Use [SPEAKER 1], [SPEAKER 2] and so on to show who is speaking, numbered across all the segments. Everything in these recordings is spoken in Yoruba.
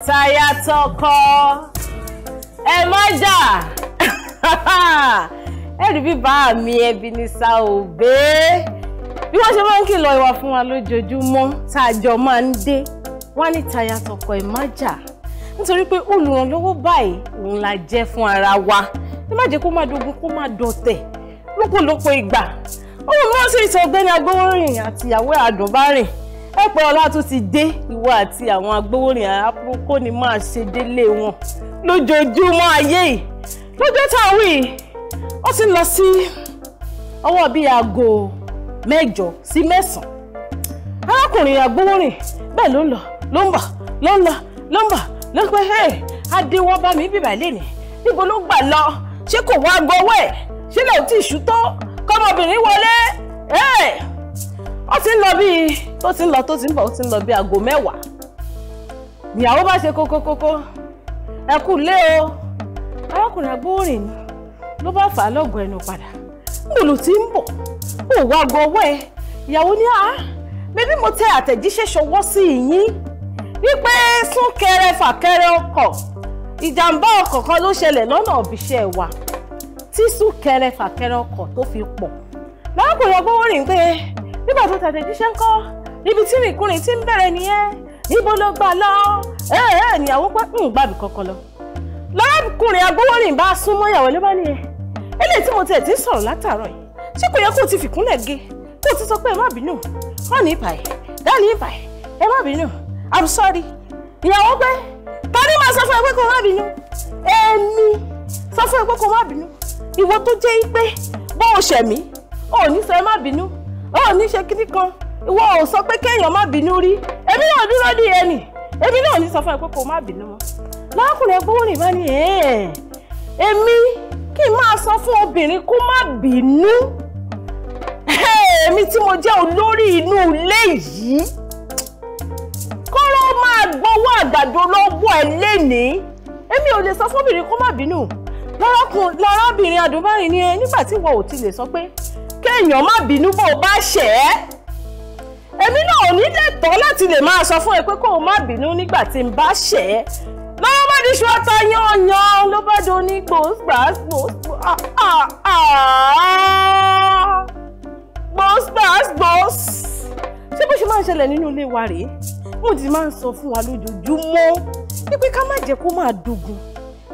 [SPEAKER 1] Táyà tọkọ ẹ má jà ẹ̀rí bíbá mi ẹbí ní Saobe bí wọ́n ṣe máa ń kìlọ̀ ìwà fún wa lójoojúmọ́ tájọ máa ń dé wọ́n ní táyà tọkọ ẹ má jà nítorí pé olùrànlọ́wọ́ báyìí òun la jẹ́ fún ara wa ẹ má jẹ́ kó má dogun kó má dọ̀tẹ̀ lọ́pọ̀lọpọ̀ ìgbà ọmọ mi wọ́n sì sọ Ọ̀gbẹ́ni Agbowórin àti ìyàwó Àdùnbárìn ẹ̀pẹ́ ọlá tún ti dé ìwọ àti àwọn Agbowórin àpòkó ni máa ṣe délé wọn lójoojúmọ́ ayé yìí lọ́jọ́ táwọn yìí ó ti lọ sí ọwọ́ bíi aago 8 sí 9 arákùnrin Agbowórin bẹ́ẹ̀ ló ń lọ ló ń bọ̀ ló pé hey adéwọ́ bá mi bíbà lẹ́nìí níbo ló gbà lọ ṣé kò wá gbọ́wọ́ ẹ̀ ṣé lè tí ì ṣú tó kọ́mọbìnrin wọlé ó ti ń lọ bíi tó ti ń lọ tó ti ń bọ̀ ó ti ń lọ bíi aago 10 ìyàwó bá ṣe kókókókó ẹ kú lé o arákùnrin Agbowórin ló bá fà á lọ́gọ̀ ẹnu padà níbo tí ń bọ̀ ó wá gbọ́wọ́ ẹ̀ ìyàwó ní bébí mo tẹ àtẹ̀jíṣẹ́ ṣọwọ́ sí yín wípé súnkẹrẹ fàkẹrẹ ọkọ̀ ìjàmbá ọkọ̀ kan ló ṣẹlẹ̀ lọ́nà ibiṣẹ́ wa tí súnkẹrẹ fàkẹrẹ ọkọ̀ tó fi pọ̀ lárákùnrin Agbowórin pé nígbà tó tàtẹ̀jíṣẹ́ ńkọ́ ibi tí rìnkúrìn tí ń bẹ̀rẹ̀ nìyẹn níbo ló gbà lọ níyàwó pé gbàbí kankan lọ lárákùnrin Agbowórin bá súnmọ́ ìyàwó ló bá ní eléyìí tí mo tẹ̀ tí ń sọ̀rọ̀ látàárọ̀ yìí ṣé kò yẹ kó o ti fìkúnlẹ̀ gé kó o ti sọ pé ẹ má bínú hàn ní ìpàì dáàní ìpàì ẹ má bínú I'm sorry ìyàwó pé ta ni máa sọ fún ẹ pé kó má bínú èmi sọ fún ẹ pé kó má bínú ìwọ tó jẹ́ pé bó o ṣẹ̀mí ò ní sọ ẹ má bínú ò ní ṣe kíní kan ìwọ ò sọ pé kéèyàn má bínú rí èmi náà dúró dí ẹnì èmi náà ní sọ fún ẹ pé kó má bínú mọ́ lákùnrin Agbowórin bá ní èmi kí n máa sọ fún obìnrin kó má bínú èmi tí mo jẹ́ olórí inú ilé yìí kọ́rọ́ máa gbọ́wọ́ àgbàdo lọ́wọ́ ẹ lénìí èmi ò lè sọ fún obìnrin kó má bínú lọ́rọ́bìnrin Àdùnbárìn ni nígbà tí wọ́n ò ti lè sọ pé kéèyàn má bínú bó o bá ṣẹ̀ ẹ́ èmi náà ò ní lẹ́tọ̀ọ́ láti lè máa sọ fún ẹ pé kó o má bínú nígbà tí n bá ṣẹ̀ ẹ́ lọ́wọ́ bá di ṣọ́ta yán ló bá do ní gbòógbàgbò ṣé bó ṣe máa ń ṣẹlẹ̀ nínú ilé wa rèé mo ti máa ń sọ fún wa lójoojúmọ́ wípé ká má jẹ́ kó máa dogun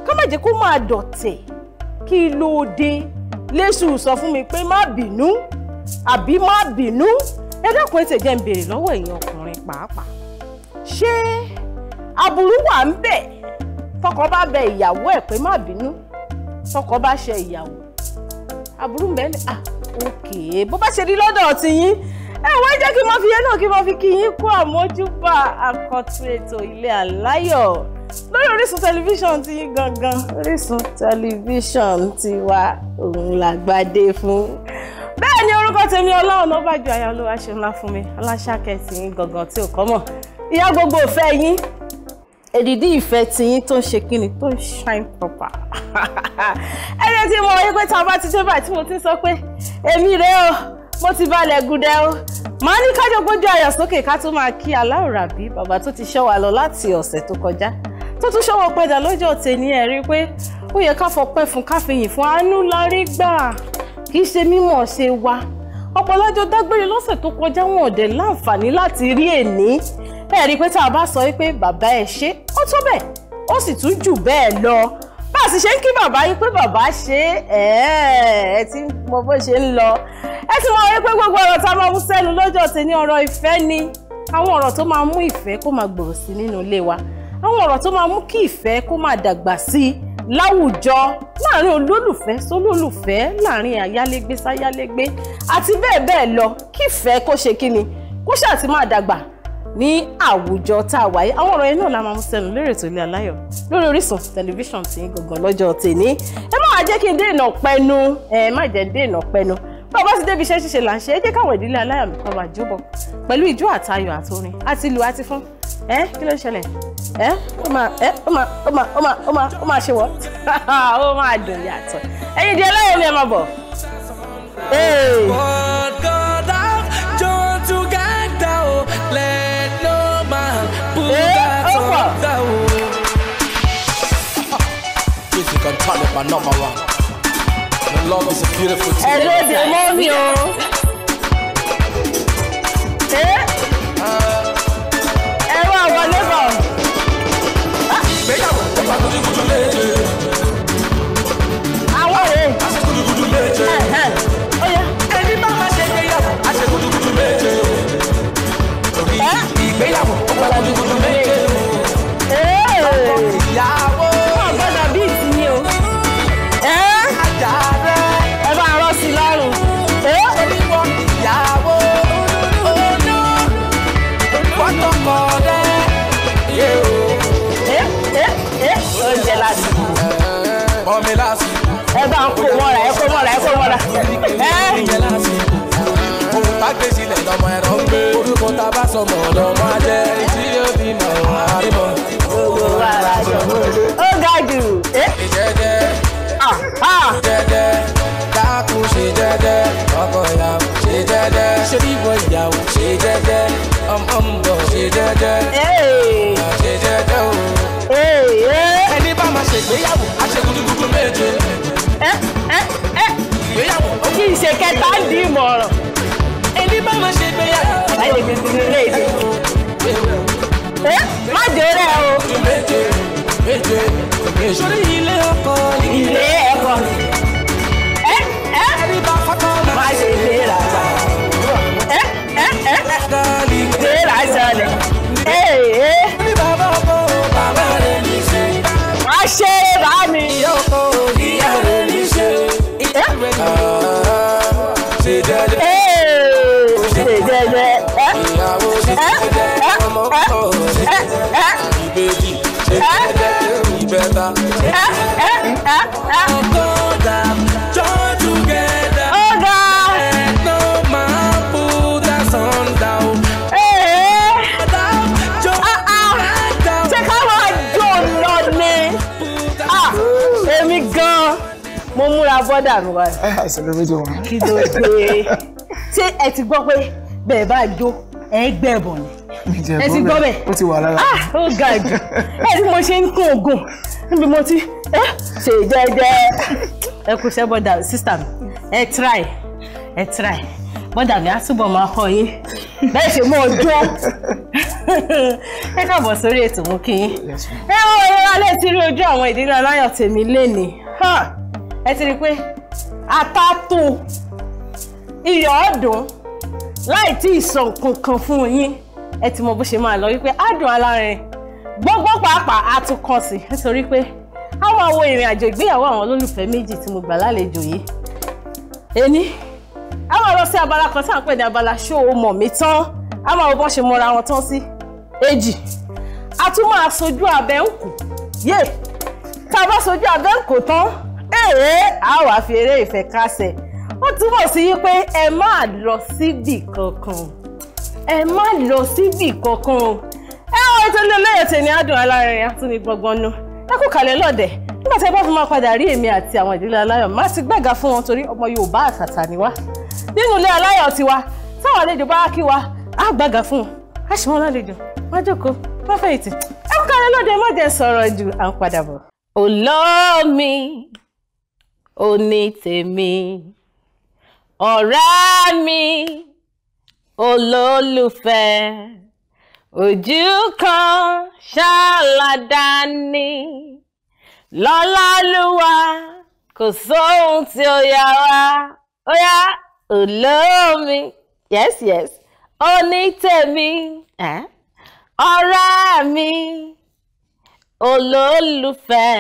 [SPEAKER 1] ká má jẹ́ kó máa dọ̀tẹ̀ kí ló dé léṣù sọ fún mi pé má bínú àbí má bínú ẹ dákun ẹ tẹ̀jẹ̀ ń béèrè lọ́wọ́ èèyàn ọkùnrin pàápàá ṣé aburú wà ń bẹ̀ tọkọ bá bẹ ìyàwó ẹ̀ pé má bínú tọkọ bá ṣe ìyàwó aburú ń bẹ ní òkè bó bá ṣe rí lọ́dọ̀ ti yín wọ́n jẹ́ kí n máa fi yẹn náà kí n máa fi kí yín kú àmójúbà àkọ́tún ètò Ilé Aláyọ̀ lórí Orísun tẹlifíṣàn ti yín gangan Orísun tẹlifíṣàn ti wa òun làgbàdé fún bẹ́ẹ̀ ni orúkọ tèmi Ọlá Ọ̀nàbàjọ ayálówá ṣe ńlá fún mi aláṣàkẹ́ ti yín gangan tí ò kọ́ mọ̀ ìyá gbogbo ìfẹ́ yín èdìdí ìfẹ́ tí yín tó ń ṣe kíni tó ń shine proper ẹni tí mo wáyé pé tá a bá ti dé báyìí tí mo ti sọ pé èmi rèé o mo ti balẹ̀ gùdẹ́ o màá ní kájọ gbójú ayọ̀ sókè ká tó máa kí Aláòràbí bàbá tó ti ṣọ́ wa lọ láti ọ̀sẹ̀ tó kọjá tó tún ṣọ́wọ́ padà lọ́jọ́ tèmi ẹ̀ rí pé ó yẹ ká fọpẹ́ fún káfíyìn fún àánú lárí gbà kì í ṣe mímọ̀ ṣe wa ọ̀pọ̀lọpọ̀ dágbére lọ́sẹ̀ tó kọjá wọn ò dẹ̀ láǹfààní láti rí èní ẹ̀ rí pé tá a bá sọ pé bàbá ẹ̀ ṣe ó tó bẹ́ẹ̀ ó sì tún jù bẹ́ẹ̀ lọ bá a sì ṣe ń kí bàbá yìí pé bàbá ṣe ẹ ti mọ bó ṣe ń lọ ẹ ti mọ wípé gbogbo ọ̀rọ̀ tá a máa mú sẹ́nu lọ́jọ́ tèmi ọ̀rọ̀ ìfẹ́ ni àwọn ọ̀rọ̀ tó máa mú ìfẹ́ kó máa gbòòrò sí nínú ilé wa àwọn ọ̀rọ̀ tó máa mú kí ìfẹ́ kó máa dàgbà sí láwùjọ láàrin olólùfẹ́ sólólùfẹ́ láàrin ayálégbé sáyálégbé àti bẹ́ẹ̀ bẹ́ẹ̀ lọ kí ìfẹ́ kó ṣe kíni kó ṣáà ti máa dàgbà ní àwùjọ tá a wáyé àwọn ọ̀rọ̀ yẹn náà la máa mú sẹ́nu lórí ètò Ilé Aláyọ̀ lórí Orísun tẹlifíṣàn tí ń gangan lọ́jọ́ tèmi ẹ má jẹ́ kí n dènà pẹnu má jẹ́ dènà pẹnu bá a bá ti débi iṣẹ́ ṣíṣe là ń ṣe é jẹ́ káwọn ìdílé Aláyọ̀ mi kan máa jóbọ̀ pẹ̀lú ìjó àtayọ̀ àtorin àti ìlú àti fún kí ló ń ṣẹlẹ̀ ó máa ṣe wọ́ ó máa dùn yàtọ̀ ẹ̀yin ìdílé Aláyọ̀ ni ẹ máa bọ̀. Let no man put that on the
[SPEAKER 2] can tell it my number one. The love is a beautiful thing.
[SPEAKER 1] Hello, the mommy, bọ́dà mi wá.
[SPEAKER 3] Celebrate one.
[SPEAKER 1] Kí ló dé? Ṣé ẹ ti gbọ́ pé bẹ́ẹ̀ bá jó ẹ gbẹ̀bọ̀n ni? Ẹ ti gbọ́ bẹ́ẹ̀?
[SPEAKER 3] Ó ti wà lára.
[SPEAKER 1] Ó ga jù. Ẹ tí mo ṣe ń kún ògùn níbi mo ti ṣe jẹ́jẹ́. Ẹ kú iṣẹ́ bọ́dà sísítà mi. Ẹ try. Bọ́dà mi á túbọ̀ máa kọ́ yín. Bẹ́ẹ̀ ṣe mọ́ ọjọ́. Ẹ káàbọ̀ sórí ètò mú kí yín. Ẹ wọ́n ẹ̀rọ alẹ́ ti rí ojú àwọn ìdílé aláyọ̀ tèmi lénìí. Ẹ ti rí pé atátó iyọ̀ ọdún láì tí ìsọ kankan fún yín ẹ ti mọ bó ṣe máa lọ wípé adùn alárin gbogbo pàápàá àtúnkàn sí nítorí pé àwọn àwo ìrìn àjò ìgbéyàwó àwọn olólùfẹ́ méjì tí mo gbà lálejò yìí ení a máa lọ sí abala kan tí à ń pè ní abala ṣó o mọ̀ mí tán a máa wo bọ́n ṣe mọra wọn tán sí èjì a tún máa sojú abẹ́ ń kù yé tá a bá sojú abẹ́ ń kù tán a wá fi eré ìfẹ́ kásẹ̀ ó túbọ̀ sí yí pé ẹ má lọ síbì kankan ẹ má lọ síbì kankan ẹ wọ́n ètò ilé olóyè tèmi adùn alárinrin àtúní gbọ̀ngbọ̀n nu ẹ kú kalẹ̀ lọ́dẹ̀ nígbà tí ẹ bá fi máa padà rí èmi àti àwọn ìdílé aláyọ̀ má ti gbàgà fún wọn torí ọmọ Yorùbá àtàtà ni wá nínú ilé aláyọ̀ tiwa táwọn àlejò bá kí wa á gbàgà fún wọn á ṣe wọn lálejò wọn jókòó wọn fẹ̀yìntì ẹ kú kalẹ̀ lọ́dẹ̀ má jẹ́ sọ̀rọ̀ jù à ń padà bọ̀. Olómi oní tèmi ọ̀rẹ́ mi olólùfẹ́ ojú kan ṣàlàdání lọ́lálúwa kò sóhun tí ó yà wá ó yá olómi yes oní tèmi ọ̀rẹ́ mi olólùfẹ́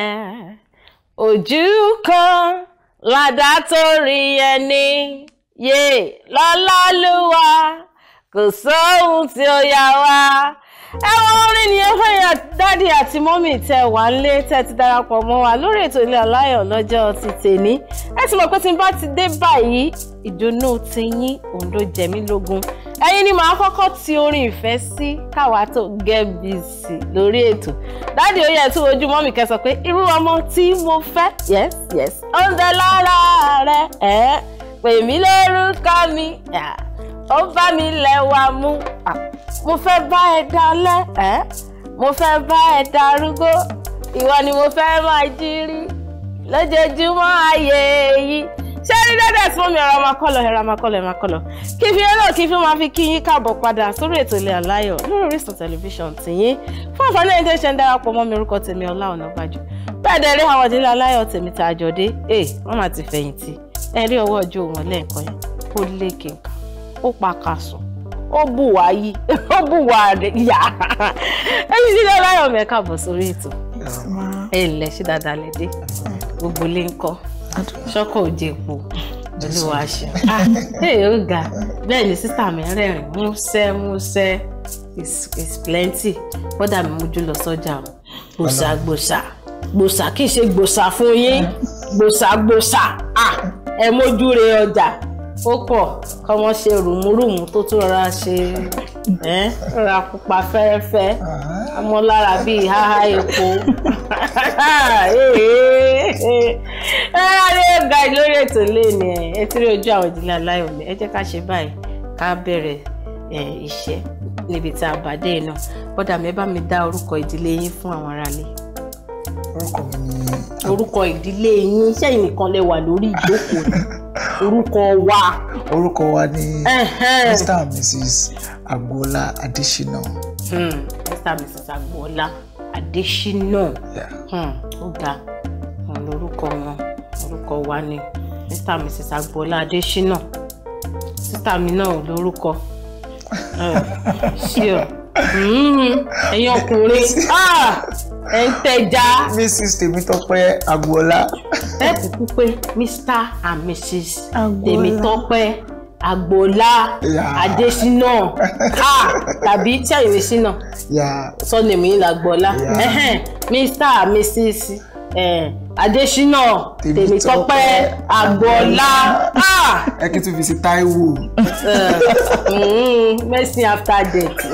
[SPEAKER 1] ojú kan ládá tó rí ẹni yé lọ́lọ́lúwa kò sóhun tí ó yà wá. Ẹ̀wọ̀n orin ni ẹ fẹ́ yà dádì àti mọ́mì tẹ wà ń lé tẹ́ ti darapọ̀ mọ́ wa lórí ètò Ilé Aláyọ̀ lọ́jọ́ ti tèní. Ẹ ti mọ̀ pé tí n bá ti dé báyìí ìdùnnú ti yín òun ló jẹ mí lógún. Ẹ̀yin ni màá kọ́kọ́ ti orin ìfẹ́ sí káwa tó get busy lórí ètò. Dádì ó yẹ tí ojú mọ́mì kẹ́ sọ pé irú ọmọ tí mo fẹ́ yes ó ń bẹ lára rẹ̀ pè mí lórúkọ mi ó bá mi lẹ́wà mú mo fẹ́ bá ẹ dalẹ̀ mo fẹ́ bá ẹ darúgbó ìwọ ni mo fẹ́ máa jírí lójoojúmọ́ ayé yìí. Ṣé rí dáadáa tí wọ́n mi ọ̀rọ̀ máa kọ́lọ̀. Kí fi ẹlọ́ kí fi máa fi kí yín káàbọ̀ padà sórí ètò Ilé Aláyọ̀ lórí Orisun tẹlifíṣàn tìyín. Fún àǹfààní ẹni tó ṣe ń darapọ̀ mọ́ mi, orúkọ tèmi Ọlá Ọ̀nàbàjọ́. Bẹ́ẹ̀ dẹ̀ rí àwọn Ìdílé Aláyọ̀ tèmi tá a jọ dé. Wọ́n máa ti fẹ̀yìntì. Ẹ rí ọwọ́ ọjọ́ wọn lẹ́ẹ̀kan yẹn. Ó lékè nǹkan. Ó pa kàsùn. Ó bù wá yí. Ó bù wá yá. Ẹni Ìdílé Aláyọ̀ mi ẹ káàbọ̀ sórí ètò. Ẹ ǹlẹ́ ṣe dáadáa lẹ dé. Gbogbo lé ń kọ́. Ṣọ́kọ̀ òjè epo olúwa ṣe. Ó ga bẹ́ẹ̀ ni sísá mi rẹ́rìn músẹ́ is plenty. Bọ́dà mi mójú lọ sọ́jà o. Gbòsà kì í ṣe gbòsà fún yín. Gbòsà. Ẹ mójú re ọjà. Ó pọ̀ kọ́mọ ṣe rùmúrùmú tó tún rọra ṣe rọra pupa fẹ́rẹ́fẹ́. Ọmọ lára bíi háhá epo. Ga lórí ètò lẹ́ni ẹ ti rí ojú àwọn Ìdílé Aláyọ̀ mi. Ẹ jẹ́ ká ṣe báyìí ká bẹ̀rẹ̀ iṣẹ́ níbi tí a bá dé náà. Bọ́dà mi ẹ bá mi dá orúkọ ìdílé yín fún àwọn aráalé. Orúkọ ìdílé yín sẹ́yìn nìkan lẹ wà lórí ìjókòó ni. Orúkọ wa ni Mr. and Mrs. Agboola Adeshina. Mr. and Mrs. Agboola Adeshina. Ó ga lórúkọ wọn. Orúkọ wa ni Mr. and Mrs. Agboola Adeshina. Sísá mi náà lórúkọ. Ṣé o? Ẹ̀yin ọkùnrin. Ẹ ń tẹja.
[SPEAKER 3] Mrs. Temitope Agboola.
[SPEAKER 1] Ẹ kúkú pé Mr. and Mrs. Temitope Agboola Adeshina. Tàbí tí àyè Adeshina. Sọ́ni mi ní Agboola. Mr. and Mrs. Adeshina Temitope Agboola.
[SPEAKER 3] Ẹ kí tún fi sí Taiwo.
[SPEAKER 1] Mercy after death.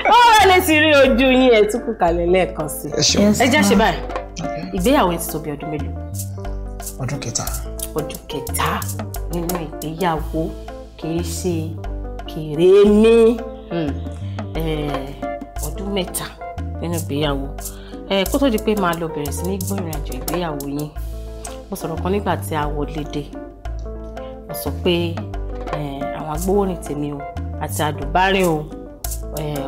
[SPEAKER 1] Ó lè ti rí ojú yín ẹ tún kù kalẹ̀ lẹ́ẹ̀kan sí. Ẹ jẹ́ ṣe báyìí. Ìgbéyàwó ẹ ti tó bí ọdún mélòó?
[SPEAKER 3] Ọdún kẹta.
[SPEAKER 1] Ọdún kẹta nínú ìgbéyàwó kìí ṣe kèrémí. Ọdún mẹ́ta nínú ìgbéyàwó. Kó tó di pé máa lọ bẹ̀rẹ̀ sí ní gbọ́ ìrìn àjò ìgbéyàwó yín. Mo sọ̀rọ̀ kan nígbà tí a wọlé dé. Mo sọ pé àwọn agbowórin tèmi o àti àdùbárìn o.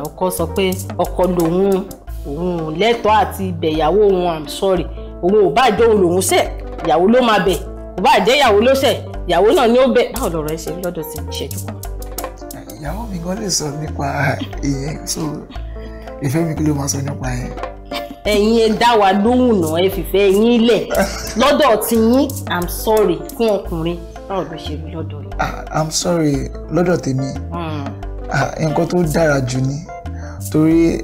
[SPEAKER 1] Ọkọ sọ pé ọkọ lòun lẹ́tọ̀ọ́ àti ìbẹ̀yàwó òun I'm sorry. Òun ò bá jẹ́ òun lòun ṣẹ̀, ìyàwó ló máa bẹ̀. Kò bá jẹ́ ìyàwó ló ṣẹ̀, ìyàwó náà ni ó bẹ̀. Báwo lọ̀rọ̀ ẹ ṣe lọ́dọ̀ tí ìṣẹ́jú kan?
[SPEAKER 3] Ìyàwó mi gan lè sọ nípa ìyẹn, so ìfẹ́ mi kí ló máa sọ nípa yẹn.
[SPEAKER 1] Ẹ̀yin ẹ dá wa lóhùn náà, ẹ fìfẹ́ yín lẹ̀. Lọ́dọ̀ tí yín I'm sorry fún ọkùnrin. Báwo ló ṣe rí lọ́dọ̀ yín?
[SPEAKER 3] I'm sorry lọ́dọ̀ tèmi. Nǹkan tó dára jù ni torí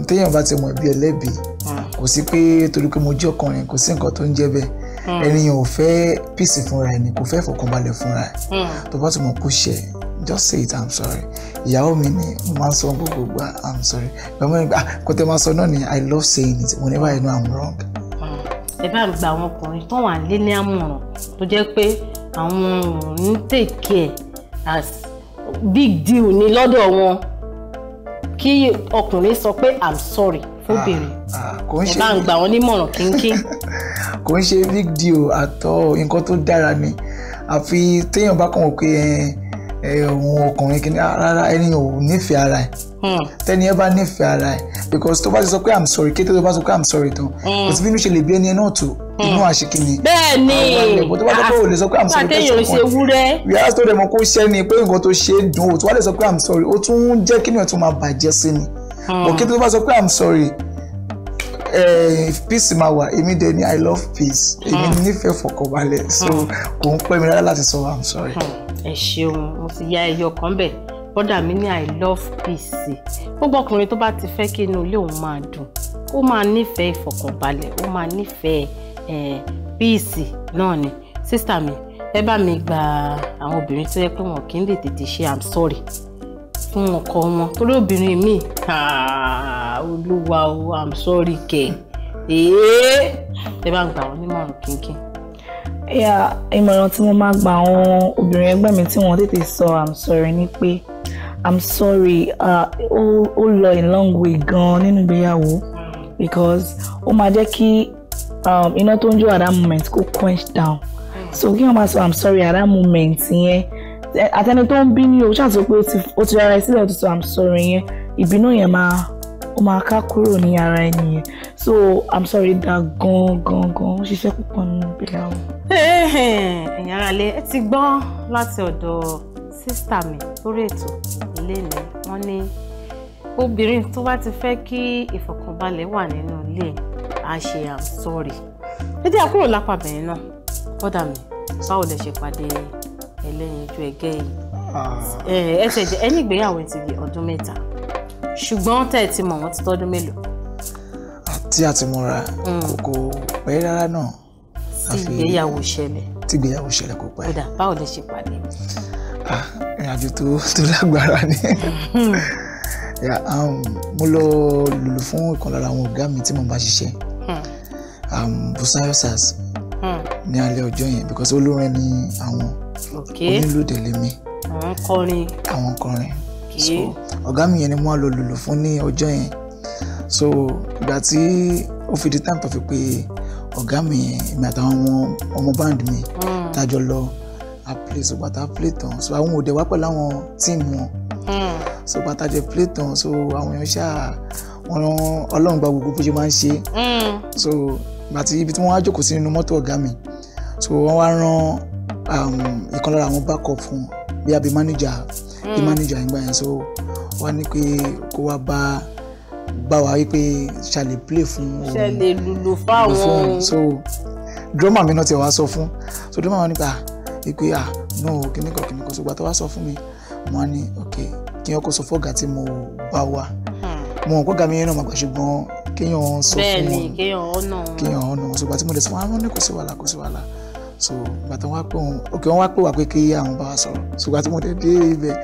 [SPEAKER 3] téèyàn bá ti mọ̀ ẹ̀bi ẹlẹ́bi kò sí pé torí pé mo jẹ́ ọkùnrin kò sí nǹkan tó ń jẹ́ bẹ́ẹ̀. Ènìyàn ò fẹ́ peace fúnra ẹ̀ ni kò fẹ́ fọkànbalẹ̀ fúnra ẹ̀. Tó bá ti mọ̀ kó ṣe just say it I'm sorry. Ìyàwó mi ni mo máa ń sọ gbogbo gbà I'm sorry. Kò tẹ́ máa sọ náà ni I love saying it whenever I know I'm wrong.
[SPEAKER 1] Ẹ bá gba àwọn ọkùnrin tó wà lé ní àmọ̀ràn tó jẹ́ pé àwọn ń take care as big deal ni lọ́dọ̀ wọn kí ọkùnrin sọ pé I'm sorry fóbìnrin. Ẹ bá ń gbà wọ́n nímọ̀ràn kínkín.
[SPEAKER 3] Kò ń ṣe big deal àtọ̀ nǹkan tó dára ni àfi téèyàn bá kàn wọ́n pé òun ọkùnrin kìíní rárá ẹni ò nífẹ̀ẹ́ ara ẹ̀. Tẹ́ni ẹ bá nífẹ̀ẹ́ ara ẹ̀ because tó bá ti sọ pé I'm sorry kété tó bá sọ pé I'm sorry tán kò sí bí inú ṣe lè bí ẹni ẹ náà tó inú àṣekínni.
[SPEAKER 1] Bẹ́ẹ̀ni
[SPEAKER 3] tó bá sọ pé ò lè sọ pé I'm sorry
[SPEAKER 1] pàtẹ́yìn ṣe wúrẹ́.
[SPEAKER 3] yàrá tó dẹ̀ mọ́ kó ṣẹ́ ni pé nǹkan tó ṣe é dùn ó tó wá lè sọ pé I'm sorry ó tún jẹ́ kí ni ẹ̀ tún máa bàjẹ́ sí ni. Bọ̀ kété tó bá sọ pé I'm sorry peace máa wà èmi dẹ̀ ni I love peace èmi nífẹ̀ẹ́ fọkànbalẹ̀ so kò ń pẹ́ mi rárá láti sọ I'm sorry.
[SPEAKER 1] Ẹ ṣeun mo ti ya ẹyọ kan bẹ̀ bọ́dà mi ní I love peace. Gbogbo ọkùnrin tó bá ti fẹ́ kí inú ilé òun máa dùn ó máa nífẹ̀ẹ́ ìfọkànbalẹ̀ ó máa nífẹ̀ẹ́ peace náà ni. Sísítà mi ẹ bá mi gba àwọn obìnrin tó yẹ pé wọn kì í lè tètè ṣe I'm sorry fún ọkọ wọn torí obìnrin mi olúwa o I'm sorry kẹ ẹ bá ń gbà wọn nímọ̀ràn kínkín.
[SPEAKER 4] Ìmọ̀ràn tí mo máa gba àwọn obìnrin ẹgbẹ́ mi tí wọ́n tètè sọ I'm sorry ni pé I'm sorry ó lọ a long way gan nínú ìgbéyàwó because ó máa jẹ́ kí iná tó ń jó at that moment kó quench down. So kí wọ́n máa sọ I'm sorry at that moment yẹn àtẹni tó ń bí ní o ṣáà sọ pé ó ti rárá sílẹ̀ tó sọ I'm sorry yẹn ìbínú yẹn ó máa ká kúrò ní ara ẹni yẹn. So I'm sorry dá gan ó ṣiṣẹ́ púpọ̀ nínú ìgbéyàwó.
[SPEAKER 1] ẹ̀yin ará ilé ẹ ti gbọ́ láti ọ̀dọ̀ sísítà mi lórí ètò ilé mi wọ́n ní obìnrin tó bá ti fẹ́ kí ìfọ̀kànbalẹ̀ wà nínú ilé á ṣe I'm sorry. ẹ jẹ́ àkúrò lápá bẹ̀rẹ̀ náà bọ́dà mi báwo lẹ ṣe pàdé ẹlẹ́yinjú ẹgẹ́ yìí ẹsẹ̀ jẹ́ ẹni ìgbéyàwó ti di ọdún 3 ṣùgbọ́n tẹ́ ẹ ti mọ̀ wọ́n ti tọ́dún mélòó.
[SPEAKER 3] Tí a ti mọ̀ra kò pẹ́ rárá náà.
[SPEAKER 1] Tí ìgbéyàwó ṣẹlẹ̀
[SPEAKER 3] kò pẹ́.
[SPEAKER 1] kódà báwo lẹ ṣe pàdé.
[SPEAKER 3] ìrìnàjò tó lágbára ni. mo lọ lùlù fún ìkan lára àwọn ọ̀gá mi tí mo bá ṣiṣẹ́ Busayo Sars ní alẹ́ ọjọ́ yẹn because olórin ni àwọn onílù délé mi àwọn kọrin so ọ̀gá mi yẹn ni mo lọ lùlù fún ní ọjọ́ yẹn so ìgbà tí ó fi di time tó fi pé ọ̀gá mi yẹn èmi àtàwọn ọmọ band mi tájọ lọ a play so bàtà play tán so àwọn òde wá pẹ̀lú àwọn team wọn so bàtà jẹ play tán so àwọn èèyàn ṣáà wọn Ọlọ́run gba gbogbo bó ṣe máa ń ṣe so àti ibi tí wọ́n á jókòó sí nínú mọ́tò ọ̀gá mi so wọ́n wá rán ìkan lára àwọn backup fún bí abẹ manager ìgbà yẹn so wọ́n ní pé kó wá bá wa wípé ṣàlè play fún
[SPEAKER 1] ṣàlè lùlù fáwọn
[SPEAKER 3] so drummer mi náà ti wá sọ fún so drummer wọn nípa wípé no kìnnìkan so gbà tó wá sọ fún mi wọ́n á ní ok kí wọ́n kó sọ fọ́gà tí mo bá wà mo mọ̀ pọ́gà mi yẹn náà máa gbà ṣùgbọ́n kéèyàn sọ fún wọn kéèyàn ọ̀nà wọn so gbà tí mo dẹ̀ sọ wọn ní kò sí wàhálà so gbà tí wọ́n wá pè wá pé kí àwọn bá wa sọ̀rọ̀ so gbà tí mo dẹ̀ dé ibẹ̀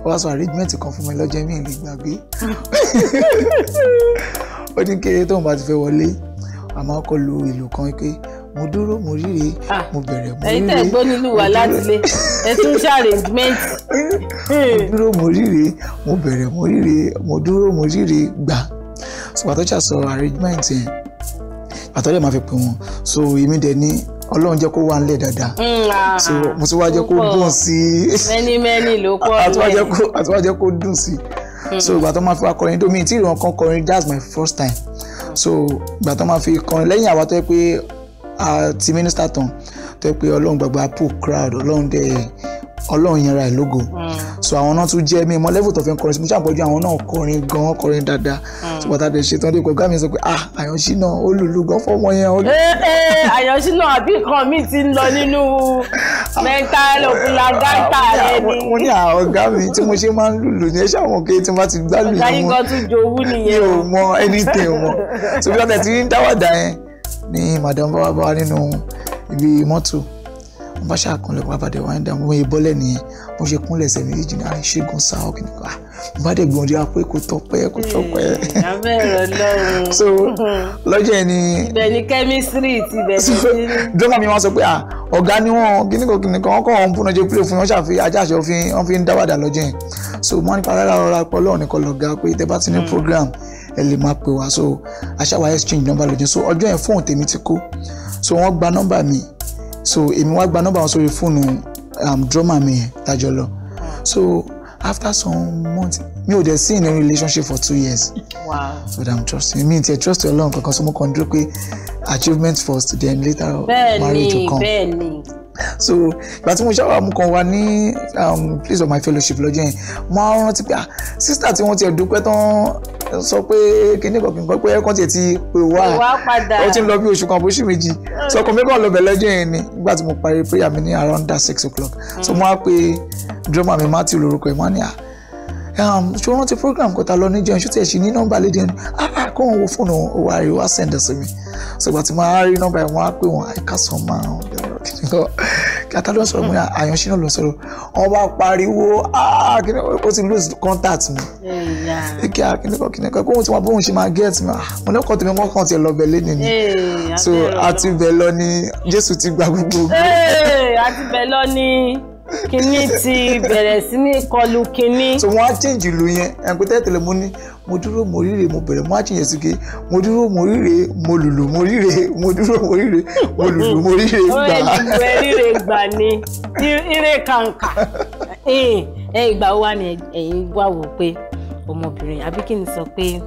[SPEAKER 3] wọ́n wá sọ arrangement kan fún mi lọ́jọ́ mi lè gbàgbé ó ní kéré tóun bá ti fẹ́ wọlé àmọ́ ọkọ̀ lu ìlú kan pé mo dúró mo ríre mo bẹ̀rẹ̀ mo ríre
[SPEAKER 1] ẹ̀yin tẹ̀ gbọ́ nílùú wa láti lé ẹ tún ṣe arrangement.
[SPEAKER 3] mo dúró mo ríre mo bẹ̀rẹ̀ mo ríre mo dúró mo ríre gbà so pàtó ṣàṣọ arrangement yẹn pàtó lè máa fi pè wọ́n so èmi dẹ̀ ní Ọlọ́run jẹ́ kó wà nílẹ̀ dáadáa so mo ti wá jẹ́ kó dùn sí
[SPEAKER 1] mẹ́ni ló pọ̀
[SPEAKER 3] àti wá jẹ́ kó dùn sí so ìgbà tó máa fi wá kọrin domi tí ìrìn kan kọrin that's my first time so ìgbà tó máa fi kọrin lẹ́yìn àwa tó yẹ pé ti minister tán tó yẹ pé Ọlọ́run gbàgbà pull crowd Ọlọ́run yẹn ra ẹ̀ lógo so àwọn náà tún jẹ́ mímọ́ level tó fi ń kọrin sí mo ṣàpọ̀jù àwọn náà kọrin dáadáa so bàtà dẹ̀ ṣetán dé ọ̀gá mi sọ pé Àyànṣínà ó lùlù gan fọ́mọ yẹn.
[SPEAKER 1] Àyànṣínà àbí nǹkan mi ti ń lọ nínú mental ògùnlágàtà rẹ ni.
[SPEAKER 3] mo ní ọ̀gá mi tí mo ṣe máa ń lùlù ní ẹ̀ṣẹ̀ àwọn òkè tí mo bá ti gbá lùlù
[SPEAKER 1] ọ̀gá yín kan tún jowú nìyẹn.
[SPEAKER 3] mi ò mọ anything mọ so bí wọ́n tẹ̀ ti ń dáwàdà yẹn ní madam bá wà nínú ibi mọ́tò wọ́n bá ṣàkúnlẹ̀ wọ́n bá dẹ̀ wọ́n dà wọ́n yẹ bọ́lẹ̀ nìyẹn wọ́n ṣe kúnlẹ̀ ẹsẹ̀ méjì ní àìṣègùn sáà ọ̀kìnì kan wọ́n bá dẹ̀ gbọ́n dé apẹ́ kó tọ́pẹ́.
[SPEAKER 1] abẹ́rẹ́ lọ́rùn.
[SPEAKER 3] so lọ́jọ́ yẹn ni.
[SPEAKER 1] ibẹ̀ ni chemistry ti bẹ̀ sí.
[SPEAKER 3] dọ́là mi wọ́n sọ pé ọ̀gá ni wọ́n kìnnìkan wọ́n kọ́ wọn búná jẹ́ pílẹ̀ fún wọn ṣàfi ajáṣe wọ́n fi ń dáwàdà lọ́jọ́ yẹn so wọ́n nípa rárá ọ̀rọ̀ apọ̀ lọ́wọ́ nìkan lọ́gá pé tẹ́ bá ti ní program ẹ lè máa pè wá so aṣáwa exchange number lójú so ọjọ́ yẹn fóònù tèmi ti kó so wọ́n gba nọ́mbà mi so èmi wá gba nọ́mbà wọn sórí fóònù drummer mi yẹn tájọ lọ so after some months mi ò dẹ̀ sí in a relationship for 2 years.
[SPEAKER 1] Wow.
[SPEAKER 3] So I'm trusting me ti trust Ọlọ́run kankan so mo kàn dúró pé achievement first then later marriage will come.
[SPEAKER 1] bẹ́ẹ̀ni.
[SPEAKER 3] so ìgbà tí mo ṣáwà mo kàn wá ní place of my fellowship lọ́jọ́ yẹn mo á rántí pé sister tí wọ́n ti dúpẹ́ tán sọ pé kìnnìkan pé ẹ̀kan tiẹ̀ ti pè wá ó ti ń lọ bí oṣù kan oṣù méjì so ọkàn mi kàn lọ bẹ̀ lọ́jọ́ yẹn ni nígbà tí mo parí prayer mi ní around that 6 o'clock so mo á pe drummer mi Matthew lórúkọ ẹ̀ mọ́ ni ṣé wọ́n ti program kọta lọ ní jẹun ṣó tiẹ̀ ṣì ní nọ́mbà lédè ẹni kó wọn wo fóònù owó àríwá send sí mi so ìgbà tí mo á rí nọ́mbà ẹ̀ wọ́n á pè wọ́n àìká sọ máa kí ata ló ń sọ̀rọ̀ mo ní Àyànṣínà ló ń sọ̀rọ̀ wọ́n bá pariwo ó ti lose contact mi kí kìnìkan kó wọn ti wá bóun ṣe máa get mi mo ní ọkọ tèmi wọn kàn tiẹ̀ lọ bẹ̀ lé nìyí so àti bẹ̀ lọ ni Jésù ti gba gbogbo.
[SPEAKER 1] àti bẹ̀ lọ ni kíní ti bẹ̀rẹ̀ sí ní kọlù kíní.
[SPEAKER 3] so wọ́n á change ìlú yẹn ẹ̀pẹ́ tẹ́tẹ̀lẹ̀ mo ní mo dúró mo ríre mo bẹ̀rẹ̀ mo á change sí ké mo dúró mo ríre mo lùlù mo ríre mo dúró mo ríre mo lùlù mo ríre gbà.
[SPEAKER 1] ó yẹ ríre gbà ni ire kàǹkà. Ìgbà wo wá ni ẹ̀yin wá wò pé ọmọbìnrin àbí kí ni sọ pé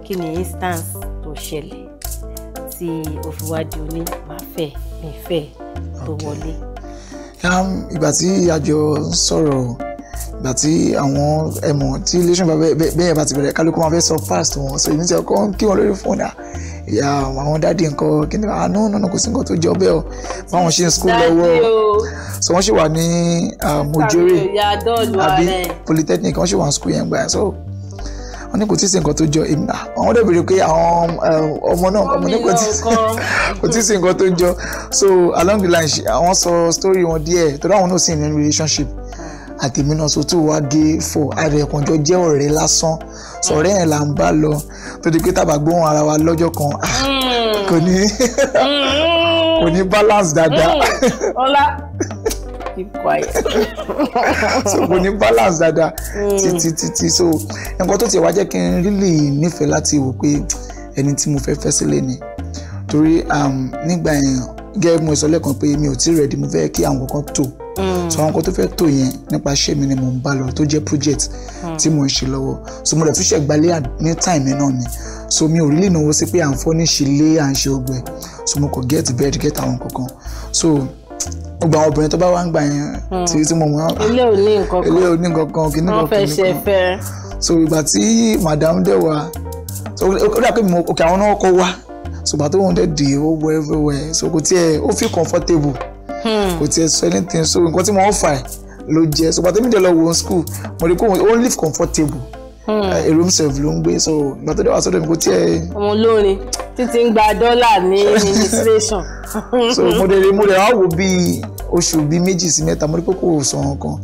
[SPEAKER 1] kí ni instance tó ṣẹlẹ̀ tí ó fi wá di oní máa fẹ́ mi fẹ́ tó wọlé.
[SPEAKER 3] Ìgbà tí àjọ ń sọ̀rọ̀ ìgbà tí àwọn ẹ̀mọ̀ tí relation bẹ́ẹ̀ bá ti bẹ̀rẹ̀ kálukú máa fẹ́ sọ past wọn so èmi ti ọkọ kí wọn lórí fóònù ìyá àwọn dáàdi nǹkan kí ni no kò sí nǹkan tó jọ bẹ́ẹ̀ o báwọn ṣe ń school lọ́wọ́ so wọ́n ṣì wà ní Mojore àbí polytechnic wọ́n ṣì wà ní school yẹn gbà so wọ́n ní kò tí ì sí nǹkan tó jọ èmi àwọn dẹ̀ béèrè pé àwọn ọmọ náà ọmọ ní kò tí ì sí nǹkan tó jọ so along the line àwọn sọ story wọn díẹ̀ torí àwọn náà sì ní relationship àtèmi náà so tó wá gé fọ ààrẹ ẹ̀kànjọ́ jẹ́ ọ̀rẹ́ lásán sọ̀rẹ́ yẹn là ń bá lọ tó di pé tàbá gbóhùn ara wa lọ́jọ́ kan kò ní balance dáadáa.
[SPEAKER 1] Ọlá keep quiet.
[SPEAKER 3] so kò ní balance dáadáa títí so nǹkan tó ti wá jẹ́ kí n really nífẹ̀ẹ́ láti wò pé ẹni tí mo fẹ́ sílé ni torí nígbà yẹn gẹ́gẹ́ bí mo sọ lẹ́ẹ̀kan pé mi ò tí ready mo fẹ́ kí àwọn kan tó so àwọn kan tó fẹ́ tó yẹn nípa iṣẹ́ mi ni mo ń bá lọ tó jẹ́ project tí mo ń ṣe lọ́wọ́ so mo dẹ̀ tún ṣe gbalẹ̀ ní time náà ni so mi ò really náwó sí pé à ń fọ́ ní ṣílé à ń ṣe ọgbẹ́ so mo kò get bed get àwọn kankan so gbogbo àwọn obìnrin tó bá wá ń gbà yẹn tí mo mọ̀
[SPEAKER 1] ilé ò ní nǹkan kan
[SPEAKER 3] kí ní
[SPEAKER 1] wọ́n fẹ́ ṣe fẹ́.
[SPEAKER 3] so ìgbà tí madam dẹ̀ wá so ó dà pé òkè àwọn náà kọ́ wá so ìgbà tó wọ́n dẹ̀ dé ó wọ everywhere so kò tiẹ̀ ó feel comfortable kò tiẹ̀ sọ anything so nǹkan tí mo fà ló jẹ́ so ìgbà tí mi dẹ̀ lọ wọ school mo rí pé ó live comfortable a room serve ló ń gbé so ìgbà tó dẹ̀ wá sọ́dọ̀ mi kò tiẹ̀.
[SPEAKER 1] ọmọ olórin títí ń gba dọ́là ní administration.
[SPEAKER 3] so mo dẹ̀ wá wò bíi oṣù bíi 2 sí 3 mo rí pé kò sọ nǹkan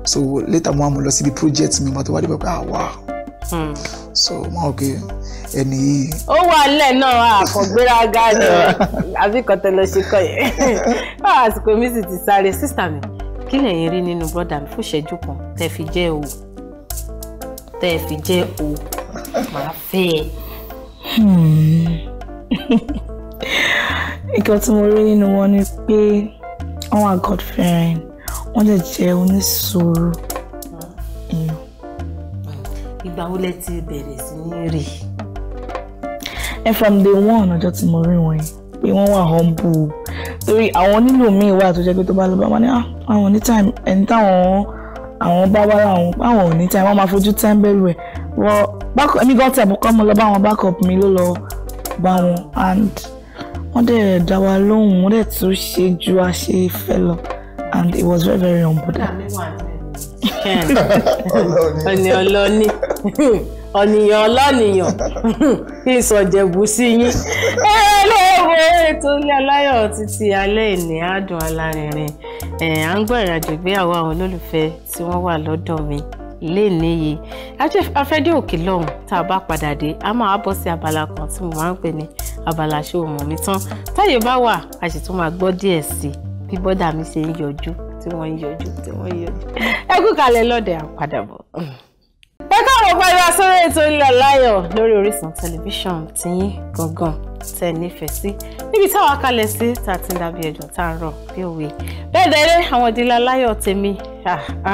[SPEAKER 3] so later mo wá mo lọ síbi project mi mo tó wá dé pé wow so mo ok ẹni yìí.
[SPEAKER 1] ó wà nílẹ̀ náà àkọ́gbéraga ni àbí kọ́tẹ́ lọ ṣe kọ́ yẹn àsìkò mi sì ti sáré sísà mi kí lẹ̀yin rí nínú brọ́dà mi fún ìṣẹ́jú kan tẹ́ fi jẹ́ o máa fẹ́ ẹ.
[SPEAKER 4] nǹkan tí mo rí nínú wọn ni pé wọ́n wà God fearing wọ́n lè jẹ́ onísùúrù.
[SPEAKER 1] ìgbà wo lẹ ti bẹ̀rẹ̀ sí ní rí?
[SPEAKER 4] From day one ọjọ́ tí mo rí wọn pé wọ́n wà humble torí àwọn nílò míì wà tó jẹ́ pé tó bá lọ bá wọn ní àwọn ní time ẹni táwọn bá wá láwọn àwọn ò ní time wọ́n máa fojú tẹ́ńbẹ́lú ẹ̀ wọ́n ẹ̀mí gan tẹ̀ kọ́ mo lọ bá wọn backup mi ló lọ bá wọn and wọ́n dẹ̀ dá wa lóhùn wọ́n dẹ̀ tún ṣe ju àṣẹ fẹ́ lọ and it was very very humble.
[SPEAKER 1] ọ̀nìyàn ọlọ́nìyàn kí n sọ jẹ̀bù sí yín. lóòwò ètò ilé aláyọ̀ títí alẹ́ ìní àádùn alárinrin à ń gbọ́ ìrìnàjò ìgbéyàwó àwọn olólùfẹ́ tí wọ́n wà lọ́dọ̀ mi lénìí afẹ́dé òkè lọ́hùn tá a bá padà dé a máa bọ́ sí abala kan tí mo máa ń pè ní abala ṣé o mọ̀ mi tán táyé bá wà a sì tún máa gbọ́ díẹ̀ sí bí bọ́dà mi ṣe ń yọjú tí wọ́n ń yọjú ẹ kú kalẹ̀ lọ́dẹ̀ àpadàbọ̀. ẹ káàbọ̀ padà sórí ètò ilé aláyọ̀ lórí Orísun tẹlifíṣàn tiyín gangan tẹ́ nífẹ̀ẹ́ sí níbi táwa kalẹ̀ sí tá a ti ń dàbí ẹjọ́ tá a ń rọ̀ bí òwe bẹ́ẹ̀ dẹ́rẹ́ àwọn ìdílé aláyọ̀ tèmi à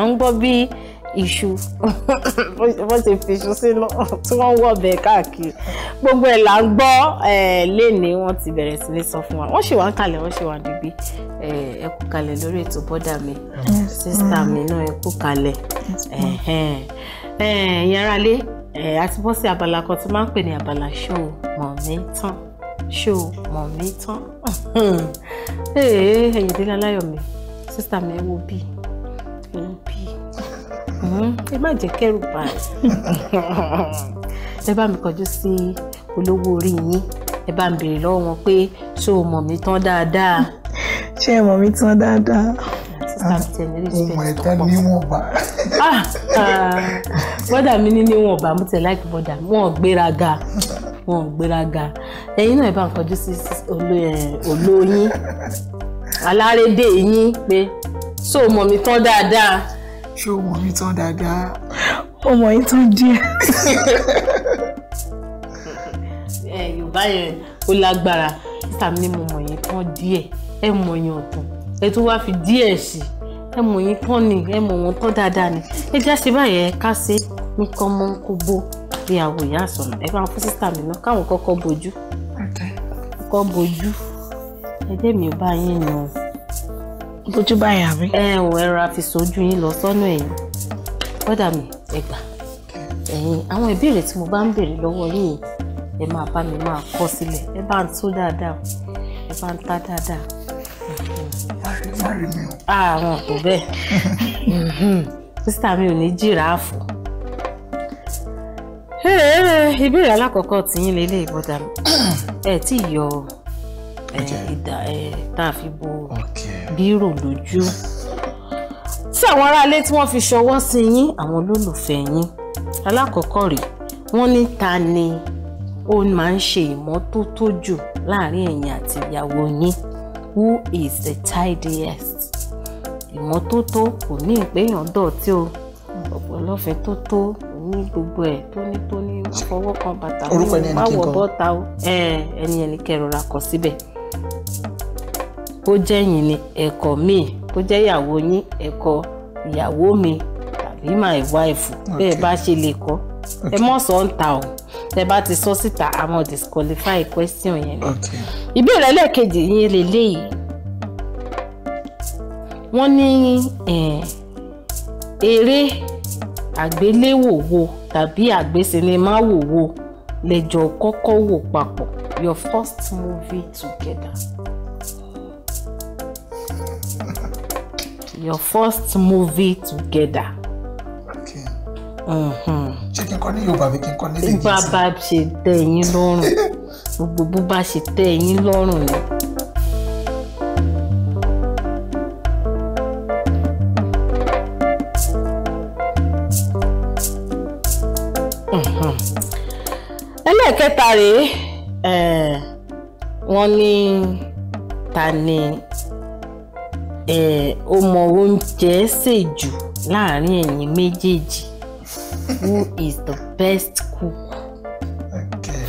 [SPEAKER 1] ń gbọ́ bí iṣu wọ́n ti fi iṣu sínú tí wọ́n ń wọ̀ bẹ́ẹ̀ káàkiri gbogbo ẹ̀ là ń gbọ́ lénìí wọ́n ti bẹ̀rẹ̀ sí ní sọ fún wa wọ́n ṣì wà ń kalẹ̀ wọ́n ṣì wà níbí ẹ kú kalẹ̀ lórí ètò bọ́dà mi sísítà mi náà ẹ kú kalẹ̀ yàrá lé àti bọ́ sí abala kan tí máa ń pè ní abala ṣó mọ̀ mí tán ẹ̀yin ìdílé aláyọ̀ mi sísítà mi ẹ wo bí ẹ má jẹ́ kẹ́rù báyìí ẹ bá mi kọjú sí olówó orí yín ẹ bá mi béèrè lọ́wọ́ wọn pé ṣé o mọ̀ mí tán dáadáa.
[SPEAKER 4] ṣé ẹ mọ̀ mí tán dáadáa.
[SPEAKER 3] ohun ẹ̀tọ́ níwọ̀nba.
[SPEAKER 1] bọ́dà mi ní níwọ̀nba mo tẹ̀ láìpẹ́ bọ́dà wọn gbéraga ẹ̀yin náà ẹ bá mi kọjú sí olóyin alárédè yín pé So mọ̀ mi tán dáadáa.
[SPEAKER 3] Ṣé o mọ̀ mi tán dáadáa?
[SPEAKER 4] Ó mọ̀ yín tán díẹ̀.
[SPEAKER 1] Yorùbá yẹn ó lágbára. Sísà mi ní mo mọ̀ yín tán díẹ̀. Ẹ mọ̀ yín ọ̀tún. Ẹ tún wá fi díẹ̀ sí. Ẹ mọ̀ yín tán ni. Ẹ mọ̀ wọn tán dáadáa ni. Ẹ já sí báyẹn ká ṣe ní kọ́mọ́ kó bó bí àwò ìyá àsọ̀nà. Ẹ bá fún sísà mi náà káwọn kọ́kọ́ bojú. Kọ́kọ́ bojú. Ẹ jẹ́ mi ò bá yín nù.
[SPEAKER 4] Bójú báyìí àbí?
[SPEAKER 1] Ẹ ra fi sojú yín lọ sọ́nà ẹ̀yìn. Bọ́dà mi ẹ gbà. Ẹ̀yin àwọn ìbéèrè tí mo bá ń béèrè lọ́wọ́ yín ẹ máa bá mi máa kọ sílẹ̀. Ẹ bá ń tó dáadáa. Ẹ bá ń tá dáadáa. Àwọn kò bẹ́ẹ̀. Sísá mi ò ní jìráàfù. Ìbéèrè alákọ̀ọ́kọ́ tí yín lélẹ̀ ìbọ̀dà mi. Ẹ tí yọ ìdá tá a fi bo bírò lójú. Tí àwọn aráalé tí wọ́n fi ṣọwọ́ sí yín àwọn olólùfẹ́ yín. Alákọ̀ọ́kọ́ rèé wọ́n ní ta ni ó máa ń ṣe ìmọ́tótó jù láàrin ẹ̀yin àti ìyàwó yín. Who is the tidiest? Ìmọ́tótó kò ní ìpéyàn dọ̀tí o. Ọ̀pọ̀lọpọ̀ tó ní gbogbo ẹ̀ tónítóní fọwọ́ kan bàtà má wọ bọ́ta o. Ẹni kẹrọra kọ síbẹ̀. Bó jẹ́ yín ni ẹ̀kọ́ mi, bó jẹ́ ìyàwó yín ẹ̀kọ́ ìyàwó mi tàbí my wife bẹ́ẹ̀ bá ṣe lè kọ́. Ẹ mọ̀ sọ ń ta o. Tẹ́ bá ti sọ síta àmọ́ disqualify question yẹn. Ìbéèrè ẹlẹ́ẹ̀kejì yín lélẹ́yìí. Wọ́n ní eré àgbéléwò wo tàbí àgbésinimá wo lẹ́jọ́ kọ́kọ́ wò papọ̀. Your first movie together. Your first movie together.
[SPEAKER 3] Ṣé kí n kọ́ ní Yorùbá bí kí n kọ́ ní English?
[SPEAKER 1] Bá bá ṣe tẹ́ yín lọ́rùn. Gbogbo bó bá ṣe tẹ́ yín lọ́rùn ni. Ẹlẹ́ẹ̀kẹta rèé wọ́n ní ta ni ó mọ oúnjẹ sè jù láàrin ẹ̀yin méjèèjì. Who is the best cook?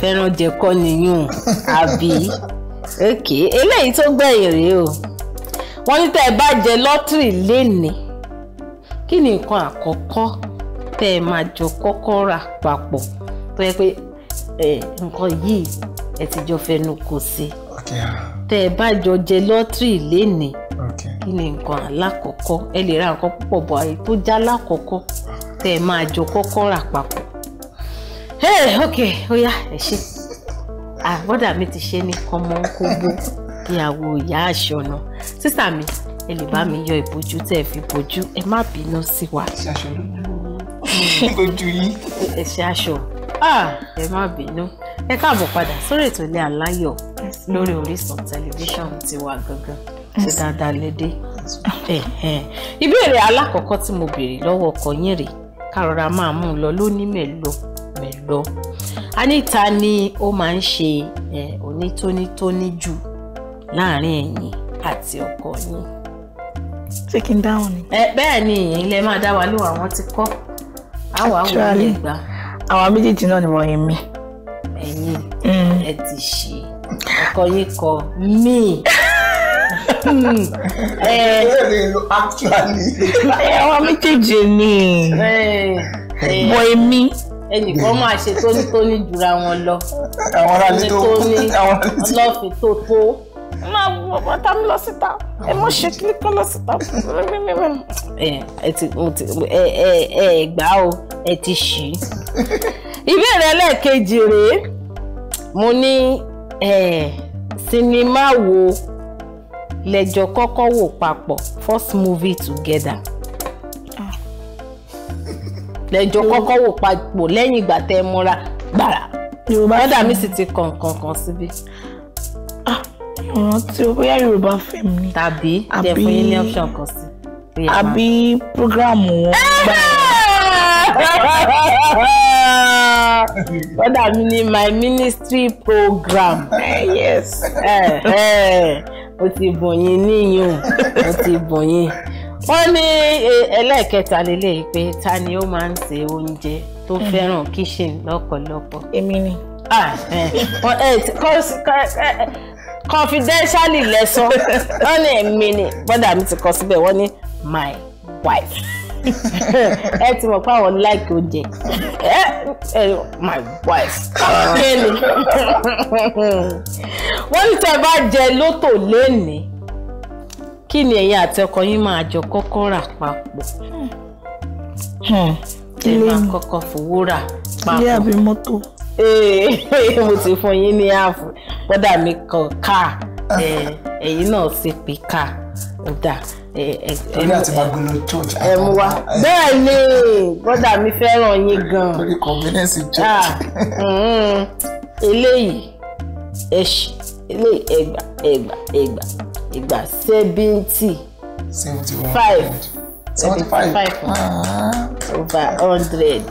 [SPEAKER 1] Fẹ́ràn jẹ kọ́ nìyún àbí? Eléyìí tó gbẹ̀yìn rèé o. Wọ́n ní tẹ́ ẹ bá jẹ lọ́tìrì lénìí. Kí ni nǹkan àkọ́kọ́ tẹ́ ẹ máa jọ kọ́kọ́ rà papọ̀ tó yẹ pé nǹkan yìí ẹ ti jọ fẹnu kò sí. Tẹ́ ẹ bá jọ jẹ lọ́tìrì lénìí. Kí ni nǹkan alákọ̀ọ́kọ́? Ẹ lè ra nǹkan púpọ̀ bọ̀ àyè tó já lákọ̀ọ́kọ́ tẹ́ ẹ máa jọ kọ́kọ́ rà papọ̀. Ó yá ẹ ṣe. Bọ́dà mi ti ṣe ní kọ́mọ́ kóbó ìyàwó ìyá aṣọ náà. Sísà mi ẹ lè bá mi yọ ìbojú tẹ́ ẹ fi bojú. Ẹ má bínú sí wa.
[SPEAKER 3] Ṣé aṣọ ló ń bojú yín?
[SPEAKER 1] Ẹ ṣe aṣọ. Ẹ má bínú. Ẹ káàbọ̀ padà sórí ètò Ilé Aláyọ̀ lórí Orísun tẹlifíṣàn tiwa gangan. Ṣé dáadáa lédè? Ìbéèrè alákọ̀ọ́kọ́ tí mo béèrè lọ́wọ́ ọkọ yín rèé. Kárọ̀rá máa mú un lọ lóní mẹ́lọ. Anita ni ó máa ń ṣe onítónítóní jù láàrin ẹ̀yin àti ọkọ yín.
[SPEAKER 4] Ṣé kí n dáhùn ni?
[SPEAKER 1] Bẹ́ẹ̀ ni ẹ̀yin lẹ máa dá wa lóhùn àwọn ti kọ́. Àwọn ilé gbà.
[SPEAKER 4] Àwọn méjèèjì náà ni wọ́n yẹn mí.
[SPEAKER 1] Ẹ̀yin ẹ ti ṣe ọkọ yín kọ mí.
[SPEAKER 4] Àwọn méjèèjì ni. Bọ̀ èmi.
[SPEAKER 1] Ẹnìkan máa ṣe tónítóní jura wọn lọ.
[SPEAKER 3] Àwọn aráàlú tó
[SPEAKER 1] ọlọ́fin tó tó.
[SPEAKER 4] Máa wọ bàtà mi lọ síta. Ẹ mọ̀ ṣe kí nìkan lọ síta.
[SPEAKER 1] Ẹ gbà o, ẹ ti ṣí. Ìbéèrè ẹlẹ́ẹ̀kejì rèé. Mo ní sinimá wo lẹ́jọ́ kọ́kọ́ wò papọ̀. First movie together. Lẹ́jọ́ kọ́kọ́ wò papọ̀ lẹ́yìn ìgbà tẹ́ ẹ múra gbàrà. Bọ́dà mi sì ti kọ̀ọ̀kan síbí.
[SPEAKER 4] Ìrántí o bóyá Yorùbá fíìmù ni.
[SPEAKER 1] Tàbí jẹ́ fún yín ní option kan sí.
[SPEAKER 4] Àbí prógráàmù wọn gbà.
[SPEAKER 1] Bọ́dà mi ní my ministry program.
[SPEAKER 4] Yes.
[SPEAKER 1] Mo ti bùn yín níyùn. Mo ti bùn yín. wọ́n ní ẹlẹ́ẹ̀kẹta lélẹ́yìí pé ta ni ó máa ń ṣe oúnjẹ tó fẹ́ràn kitchen lọ́pọ̀lọpọ̀.
[SPEAKER 4] Èmi ni.
[SPEAKER 1] Confidentially lẹ́sọ wọ́n ní èmi ni bọ́dà mi ti kọ síbẹ̀ wọ́n ní my wife. Ẹ ti mọ̀ pé àwọn like oúnjẹ. My wife. Kéènì. Wọ́n ní tẹ́ bá jẹ lótò lénìí kí ni ẹ̀yin àti ọkọ yín máa jọ kọ́kọ́ rà papọ̀? Ẹ máa kọ́kọ́ fowó rà papọ̀.
[SPEAKER 4] Ilé àbí mọ́tò?
[SPEAKER 1] Mo ti fún yín ní ààfù bọ́dà mi kan ká ẹ̀yin náà sì pè ká ọ̀dà
[SPEAKER 3] torí àti máa gbé lọ church.
[SPEAKER 1] Ẹ mú wa bẹ́ẹ̀ ni bọ́dà mi fẹ́ràn yín gan.
[SPEAKER 3] Torí convenience church.
[SPEAKER 1] Eléyìí ẹ̀ṣì eléyìí ẹgbà 70.
[SPEAKER 3] 75.
[SPEAKER 1] 75 over 100.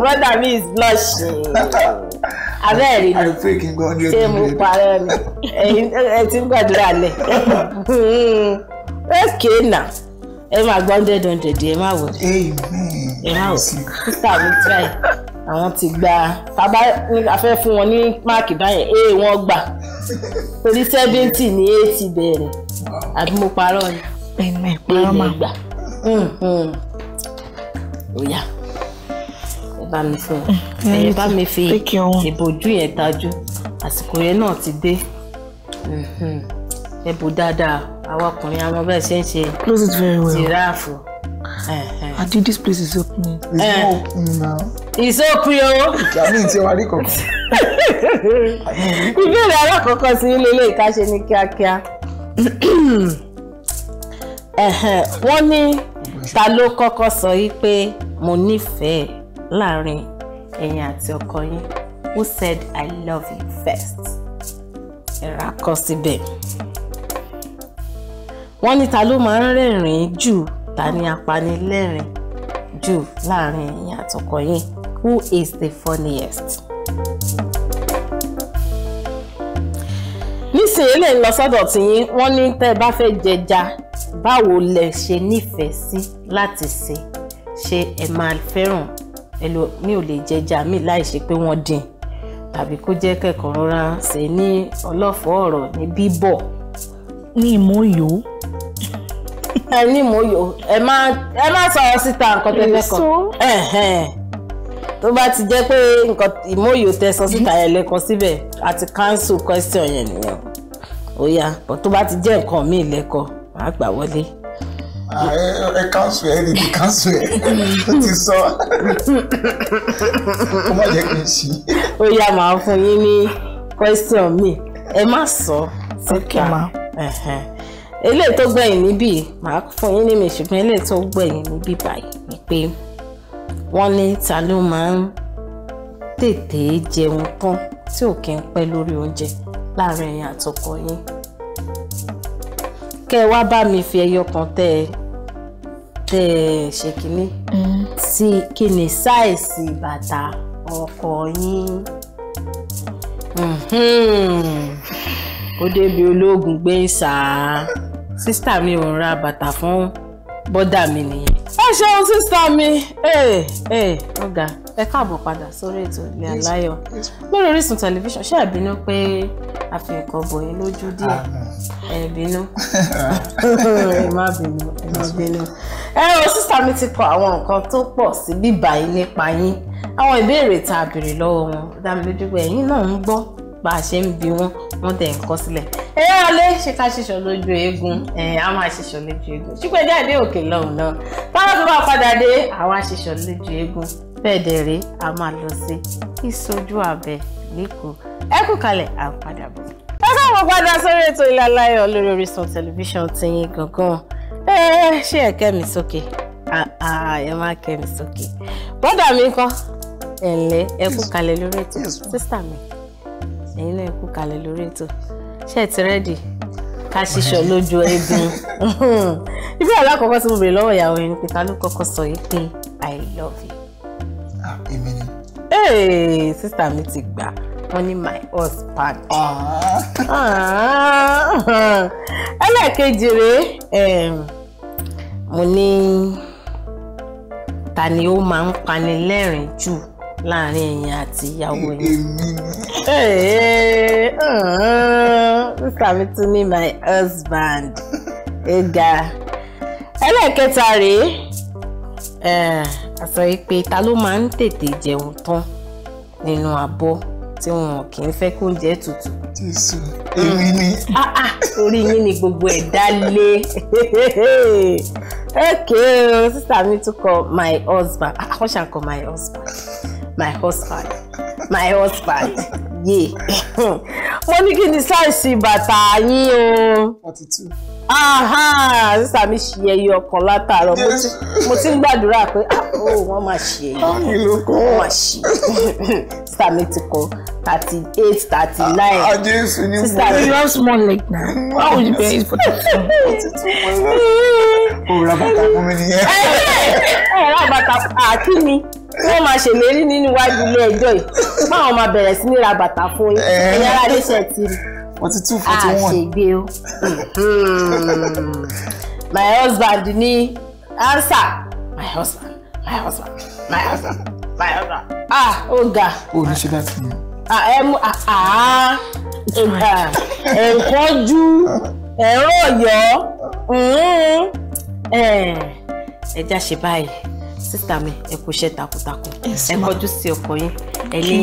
[SPEAKER 1] Brother me is blushing. Abẹ́rẹ́ ni.
[SPEAKER 3] I pray kí n gbọ́ 100.
[SPEAKER 1] Ṣé mo parẹ́ ni? Ẹ ti ń gbàdúrà lẹ̀. Okay now. Ẹ máa gbọ́ 100 ẹ máa wò.
[SPEAKER 3] Amen.
[SPEAKER 1] Ẹ máa wò. Sísá mi try. Àwọn ti gba bàbá a fẹ́ fún wọn ní máàkì báyẹn wọ́n gbà. Torí 70 ní 80 bẹ̀rẹ̀. Àbí mo parọ́ ni.
[SPEAKER 4] Bẹ́ẹ̀ni, parọ́ máa
[SPEAKER 1] gbà. Oya. Ẹ bá mi fún ẹ bá mi fi ìbòjú yẹn tajú. Àsìkò yẹn náà ti dé. Ẹ bò dáadáa. Àwọn ọkùnrin àwọn bẹ́ẹ̀ ṣe ń ṣe.
[SPEAKER 4] Close it very well.
[SPEAKER 1] Giraffes.
[SPEAKER 4] Adi, this place is opening.
[SPEAKER 1] It's open o.
[SPEAKER 3] Ìjàmí tí wàá rí kankan.
[SPEAKER 1] Ìbéèrè alákọ̀ọ́kọ́ sí ilé ilé ìkáṣe ní kíákíá. Wọ́n ní ta ló kọ́kọ́ sọ yí pé mo nífẹ̀ẹ́ láàrin ẹ̀yin àti ọkọ yín? Who said I love you first? Ẹ̀rọ akọ síbẹ̀. Wọ́n ní ta ló máa ń rẹ́rìn-ín jù? Ta ni apanilẹ́rìn jù láàrin ẹ̀yin àti ọkọ yín? Who is the funniest? Nísìnyí lè lọ sọ́dọ̀ tí yín wọ́n ní tẹ́ bá fẹ́ jẹja báwo lẹ ṣe nífẹ̀ẹ́ sí láti ṣe ẹ máa fẹ́ràn mi ò lè jẹja mi láì ṣe pé wọ́n dín tàbí kó jẹ́ kẹ́kọ̀ọ́ rọra ṣe ní ọlọ́fọ̀ ọ̀rọ̀ ní bíbọ̀
[SPEAKER 4] ní ìmọ̀ọ́yò.
[SPEAKER 1] Ní ìmọ̀ọ́yò ẹ má sọ̀rọ̀ síta nǹkan tẹ́lẹ̀ kan tó bá ti jẹ́ pé nǹkan ìmọ̀ọ́yò tẹ sọ síta yẹn lẹ́kọ̀ọ́ síbẹ̀ àti cancel question yẹn nìyẹn ó yá bọ̀ tó bá ti jẹ́ nǹkan míì lẹ́kọ̀ọ́ máa gbà wọlé.
[SPEAKER 3] Ẹ cancel ẹ ní cancel ẹ ó ti sọ ó má jẹ́ kí n ṣí.
[SPEAKER 1] Ó yá máa fún yín ní question míì ẹ má sọ síta. Eléyìí tó gbẹ̀yìn níbí máa fún yín ní mi ṣùgbọ́n eléyìí tó gbẹ̀yìn níbí báyìí ni pé wọ́n ní ta ló máa ń tètè jẹun tán tí ò kí ń pẹ́ lórí oúnjẹ láàrin ẹ̀yin àtọkọ yín? Kẹ́ ẹ wá bá mi fi ẹyọ kan tẹ́ ẹ ṣe kínní sí kí ni sáìsì bàtà ọkọ yín? Ó débi ológun gbé ń sàá. Sísítà mi ò ń ra bàtà fún bọ́dà mi nìyẹn. Ẹ ṣeun sísítà mi. Ọ̀gá ẹ káàbọ̀ padà sórí ètò Ilé Aláyọ̀ lórí Orísun tẹlifíṣàn. Ṣé ẹ bínú pé a fi nǹkan bò yín lójú díẹ̀? Ẹ bínú. Ẹ má bínú. Sísítà mi ti kọ àwọn nǹkan tó pọ̀ sí bíbá yín nípa yín. Àwọn ìbéèrè tá a béèrè lọ́wọ́ wọn dá mi lójú pé ẹ̀yin náà ń gbọ́ bá a ṣe ń bi wọ́n tẹ̀ ń kọ sílẹ̀. Alẹ́ ṣe ká ṣiṣọ́ lójú eégún a máa ṣiṣọ́ lójú eégún ṣùgbọ́n jáde òkè lọ́hùn náà táwọn tó bá padà dé àwa ṣiṣọ́ lójú eégún bẹ́ẹ̀ dẹ̀ rí a máa lọ sí ìṣojú abẹ lẹ́kọ̀ọ́. Ẹ kú kalẹ̀ à ń padà bọ̀. Ẹ káàbọ̀ padà sórí ètò Ilé Aláyọ̀ lórí Orísun tẹlifíṣàn tiyín gangan. Ṣé ẹ kẹ́ mi sókè? Ẹ má kẹ́ mi sókè. Bọ́dà mi kọ́ ẹ̀ǹlẹ́ ẹ kú kalẹ̀ lórí ètò. Sísítà mi ẹ̀yin náà ẹ kú kalẹ̀ lórí ètò. Ṣé ẹ ti rẹ́dì ká ṣiṣọ́ lójú eégún? Ibi alákọ̀ọ́kọ́ tí mo bèrè lọ́wọ́ ìyàwó yẹn ni pé ta ló kọ́kọ́ sọ yìí pé I love you?
[SPEAKER 3] Èmi ni.
[SPEAKER 1] Sísítà mi ti gbà wọ́n ní my husband. Ẹlẹ́ẹ̀kejì rèé, mo ní ta ni ó máa ń pani lẹ́rìn jù láàrin ẹ̀yin àti ìyàwó yín. Sísá mi tún ní my husband. Ẹ̀gá. Ẹlẹ́ẹ̀kẹta rèé, a sọ pé ta ló máa ń tètè jẹun tán nínú abọ́ tí wọn kì í fẹ́ kó oúnjẹ tutù.
[SPEAKER 3] Jésù, èmi ni.
[SPEAKER 1] Orí yín ni gbogbo ẹ̀ dá lé. Okay, sísá mi tún kọ my husband. Wọ́n ṣàkọ my husband. My husband. My husband. Yeah. Mo ní kí ni sáìsì bàtà yín o.
[SPEAKER 3] 42.
[SPEAKER 1] Sísá mi ṣe ẹyọ ọkàn látàárọ̀. Mo ti ń gbàdúrà pé wọ́n máa ṣe ẹyọ. Wọ́n máa ṣe. Sísá mi ti kọ 38, 39.
[SPEAKER 3] Jésù ní
[SPEAKER 1] Sísá mi
[SPEAKER 4] You have small leg now. Why would you pay it for that?
[SPEAKER 3] Ra bàtà fún mi nìyẹn.
[SPEAKER 1] Ra bàtà kí ni? Wọ́n máa ṣèlérí nínú iwájú ilé ẹjọ́ yìí. Báwọn máa bẹ̀rẹ̀ sí ní ra bàtà fún yín. Ẹ̀yin ará iléeṣẹ́ ti rí.
[SPEAKER 3] 42, 41.
[SPEAKER 1] Àṣègbè o. My husband ní answer. My husband. My husband. My husband. My husband. Ó ga.
[SPEAKER 3] Ó ní ṣe láti mú.
[SPEAKER 1] Ẹ mú ẹ̀ńkọ́jú ẹ̀rọ ọ̀yọ́. Ẹja ṣe báyìí. Sísá mi, ẹ kú iṣẹ́ takuntakun. Ẹ kọjú sí ọkọ yín. Ẹ ní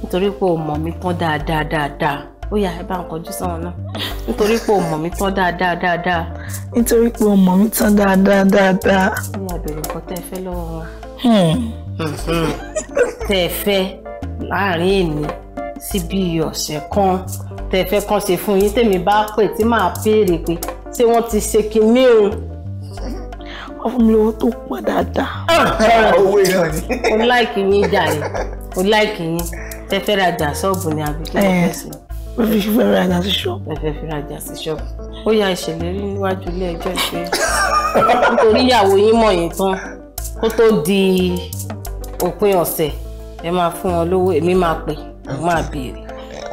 [SPEAKER 1] nítorí pé o mọ̀ mí tán dáadáa. Ó yá, ẹ bá ń kọjú sọ́wọ́n náà. Nítorí pé o mọ̀ mí tán dáadáa.
[SPEAKER 4] Nítorí pé o mọ̀ mí tán dáadáa.
[SPEAKER 1] Ó yá, bèrè nǹkan tẹ́ ẹ fẹ́ lọ́wọ́ wọn. Tẹ́ ẹ fẹ́ láàrin èmi sí bí ọ̀sẹ̀ kan. Tẹ́ ẹ fẹ́ kàn ṣe fún yín tèmi bá pè tí màá béèrè pé ṣé wọ́n ti ṣe kinní o.
[SPEAKER 4] Wọ́n fún mi lówó tó pọ̀ dáadáa.
[SPEAKER 3] Owó iná ni.
[SPEAKER 1] Mo láìkì yín jàre. Mo láìkì yín. Tẹ́ fẹ́ rajà ṣọ́ọ̀bù ni àbí kí ló fẹ́ sí?
[SPEAKER 4] Mo fi fẹ́ rajà sí ṣọ́ọ̀bù.
[SPEAKER 1] Ẹ fẹ́ fi rajà sí ṣọ́ọ̀bù. Ó yá ìṣèlérí níwájú ilé ẹjọ́ ìpè. Nítorí ìyàwó yín mọ̀ yín tán kó tó di òpin ọ̀sẹ̀ ẹ máa fún wọn lówó, èmi máa pè, mo máa béèrè.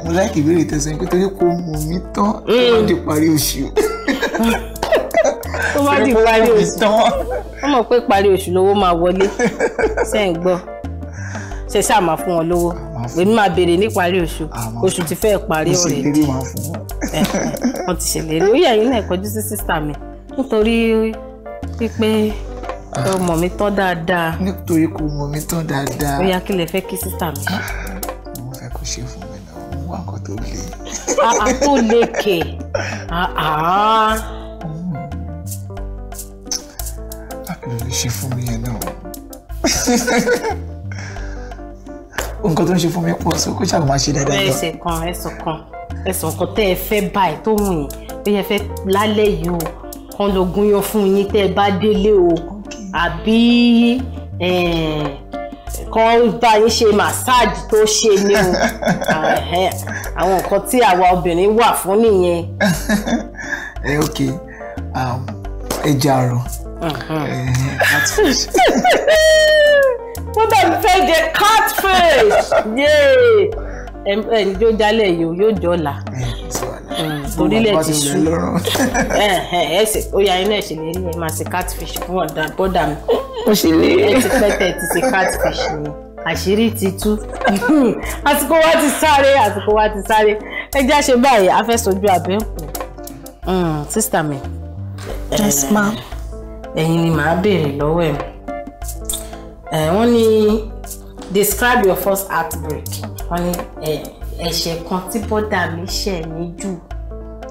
[SPEAKER 3] Mo láìkì ìbéèrè tẹ̀sán pé torí kò mọ̀ mí tán tó bá di parí oṣù.
[SPEAKER 1] Tó bá di parí oṣù. Wọ́n mọ̀ pé parí oṣù lówó máa wọlé. Ṣé ń gbọ́? Ṣé ṣáà máa fún wọn lówó? Èmi máa béèrè ní parí oṣù. Oṣù ti fẹ́ parí ọ̀rẹ́.
[SPEAKER 3] Ìṣèlérí máa fún wọn.
[SPEAKER 1] Wọ́n ti ṣèlérí. Ó yẹ yín náà kọjú sí sísá mi. Nítorí pípé ó mọ̀ mí tán dáadáa.
[SPEAKER 3] Nítorí kò mọ̀ mí tán dáadáa.
[SPEAKER 1] Ó yá kí lẹ fẹ́ kí sísá mi ṣe?
[SPEAKER 3] Mo fẹ́ kó ṣe fún mi náà. Mo wá nǹkan tó le.
[SPEAKER 1] Tó lékè.
[SPEAKER 3] Láti lè ṣe fún mi yẹn náà. Nǹkan tó ń ṣe fún mi pọ̀ so kó ṣàkó máa ṣe dáadáa.
[SPEAKER 1] Ẹ̀sùn kan tẹ́ ẹ fẹ́ báyìí tó wù yín bí ẹ fẹ́ lálẹ́ yìí o kan lọ gúnyán fún yín tẹ́ ẹ bá délé o àbí kan bá yín ṣe màsáàjì tó ṣe ni o àwọn nǹkan tí àwa obìnrin wà fún nìyẹn.
[SPEAKER 3] Ok, ẹja àrọ̀. Catfish.
[SPEAKER 1] Wọ́n bá mi fẹ́ jẹ catfish. Ẹni tó jálẹ̀ yóò jọ́la. Orílẹ̀ ti sú. Ẹsẹ̀ ó yá iná ìṣèlérí ẹ máa ṣe catfish fún ọ̀dà bọ́dà mi.
[SPEAKER 4] Mo ṣe lè.
[SPEAKER 1] Ẹ ti pẹ́ tẹ̀ ti ṣe catfish ni. Àṣírí ti tú. Àsìkò wa ti sáré. Ẹ jẹ́ àṣẹ báyìí, a fẹ́ sojú abẹ́ ń kù. Sísítà mi.
[SPEAKER 4] Yes, ma'am.
[SPEAKER 1] Ẹ̀yin ni màá béèrè lọ́wọ́ ẹ̀. Wọ́n ní describe your first heartbreak. Wọ́n ní ẹ̀ṣẹ̀ kan tí bọ́dà mi ṣẹ̀ mí jù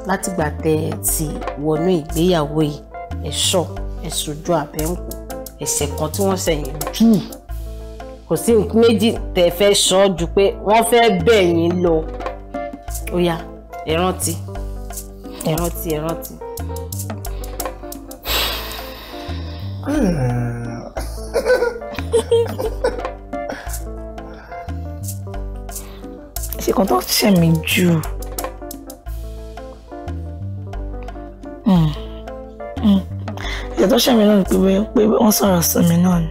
[SPEAKER 1] látìgbà tẹ́ ẹ ti wọnú ìgbéyàwó yìí. Ẹ sojú abẹ́ ń kù. Ẹ̀ṣẹ̀ kan tí wọ́n ṣẹ̀yìn jù. Kò sí nǹkan méjì tẹ́ fẹ́ sọ ju pé wọ́n fẹ́ bẹ̀ yín lọ. Ó yá, ẹ rántí.
[SPEAKER 4] Ṣé kan tó ṣẹ̀ mí jù? Ìyá tó ṣẹ̀ mí náà ni pé wọ́n sọ̀rọ̀ sí mi náà ni.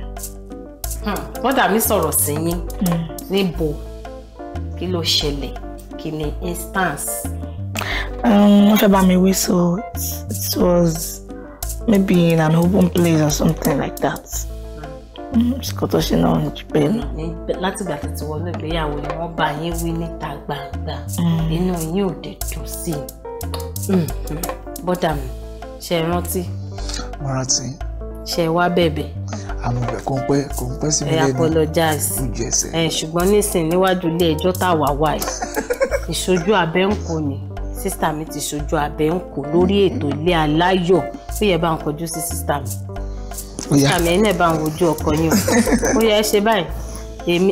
[SPEAKER 1] Bọ́dà mi sọ̀rọ̀ sí yín níbo? kí ló ṣẹlẹ̀ kí ni instance.
[SPEAKER 4] Wọ́n fẹ́ bá mi wí, so it was maybe in an open place or something like that. Ṣùkọ́tọ̀ ṣe náà ní Pelu.
[SPEAKER 1] Láti ìgbà tó ti wọnú ìgbéyàwó ni wọ́n bá yín wí níta gbangba inú yín ò dé dùn sí i. Bọ́dà mi ṣe rántí.
[SPEAKER 3] Mo rántí.
[SPEAKER 1] Ṣe wá bẹ̀bẹ̀.
[SPEAKER 3] Àmọ́ bẹ̀ kò ń pẹ́ sí mi lẹ́nu.
[SPEAKER 1] Ẹ apologize. Ṣùgbọ́n nísìn níwájú ilé ẹjọ́ tá wà wá yìí ìṣojú abẹ́ ń kò ní sísítà mi ti ṣojú abẹ́ ń kò lórí ètò ilé aláyọ̀ ó yẹ bá ń kọjú sí sísítà mi. Sísítà mi ẹ̀ bá ń wojú ọkọ yín o ó yẹ ẹ ṣe báyìí èmi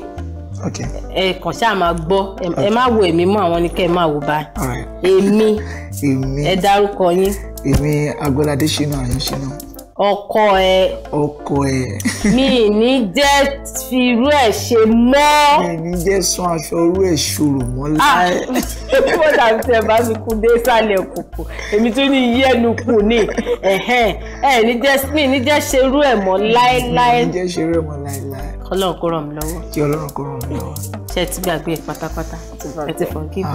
[SPEAKER 1] ẹ kàn ṣáà máa gbọ́ ẹ má wo èmi mọ́ àwọn ni kẹ́ ẹ má wo báyìí èmi ẹ dárúkọ yín.
[SPEAKER 3] Èmi Agboola Adeshina Adeshina.
[SPEAKER 1] Ọkọ ẹ. Mi ní jẹ́ fi irú ẹ̀ ṣe mọ́.
[SPEAKER 3] Mi ní jẹ́ sún aṣọ irú ẹ̀ ṣòro mọ́ láì.
[SPEAKER 1] Mo dàbí tí ẹ bá fi kú dé sálẹ̀ kòkò èmi tún ní yí ẹnu kù ní mi ní jẹ́ ṣe irú ẹ̀ mọ́ láéláé.
[SPEAKER 3] Mi ní jẹ́ ṣe irú ẹ̀ mọ́ láéláé.
[SPEAKER 1] Ọlọ́run kó ràn mí lọ́wọ́.
[SPEAKER 3] Kí Ọlọ́run kó ràn mí lọ́wọ́.
[SPEAKER 1] Ṣé ẹ ti gbàgbé ẹ pátápátá ẹ ti forgive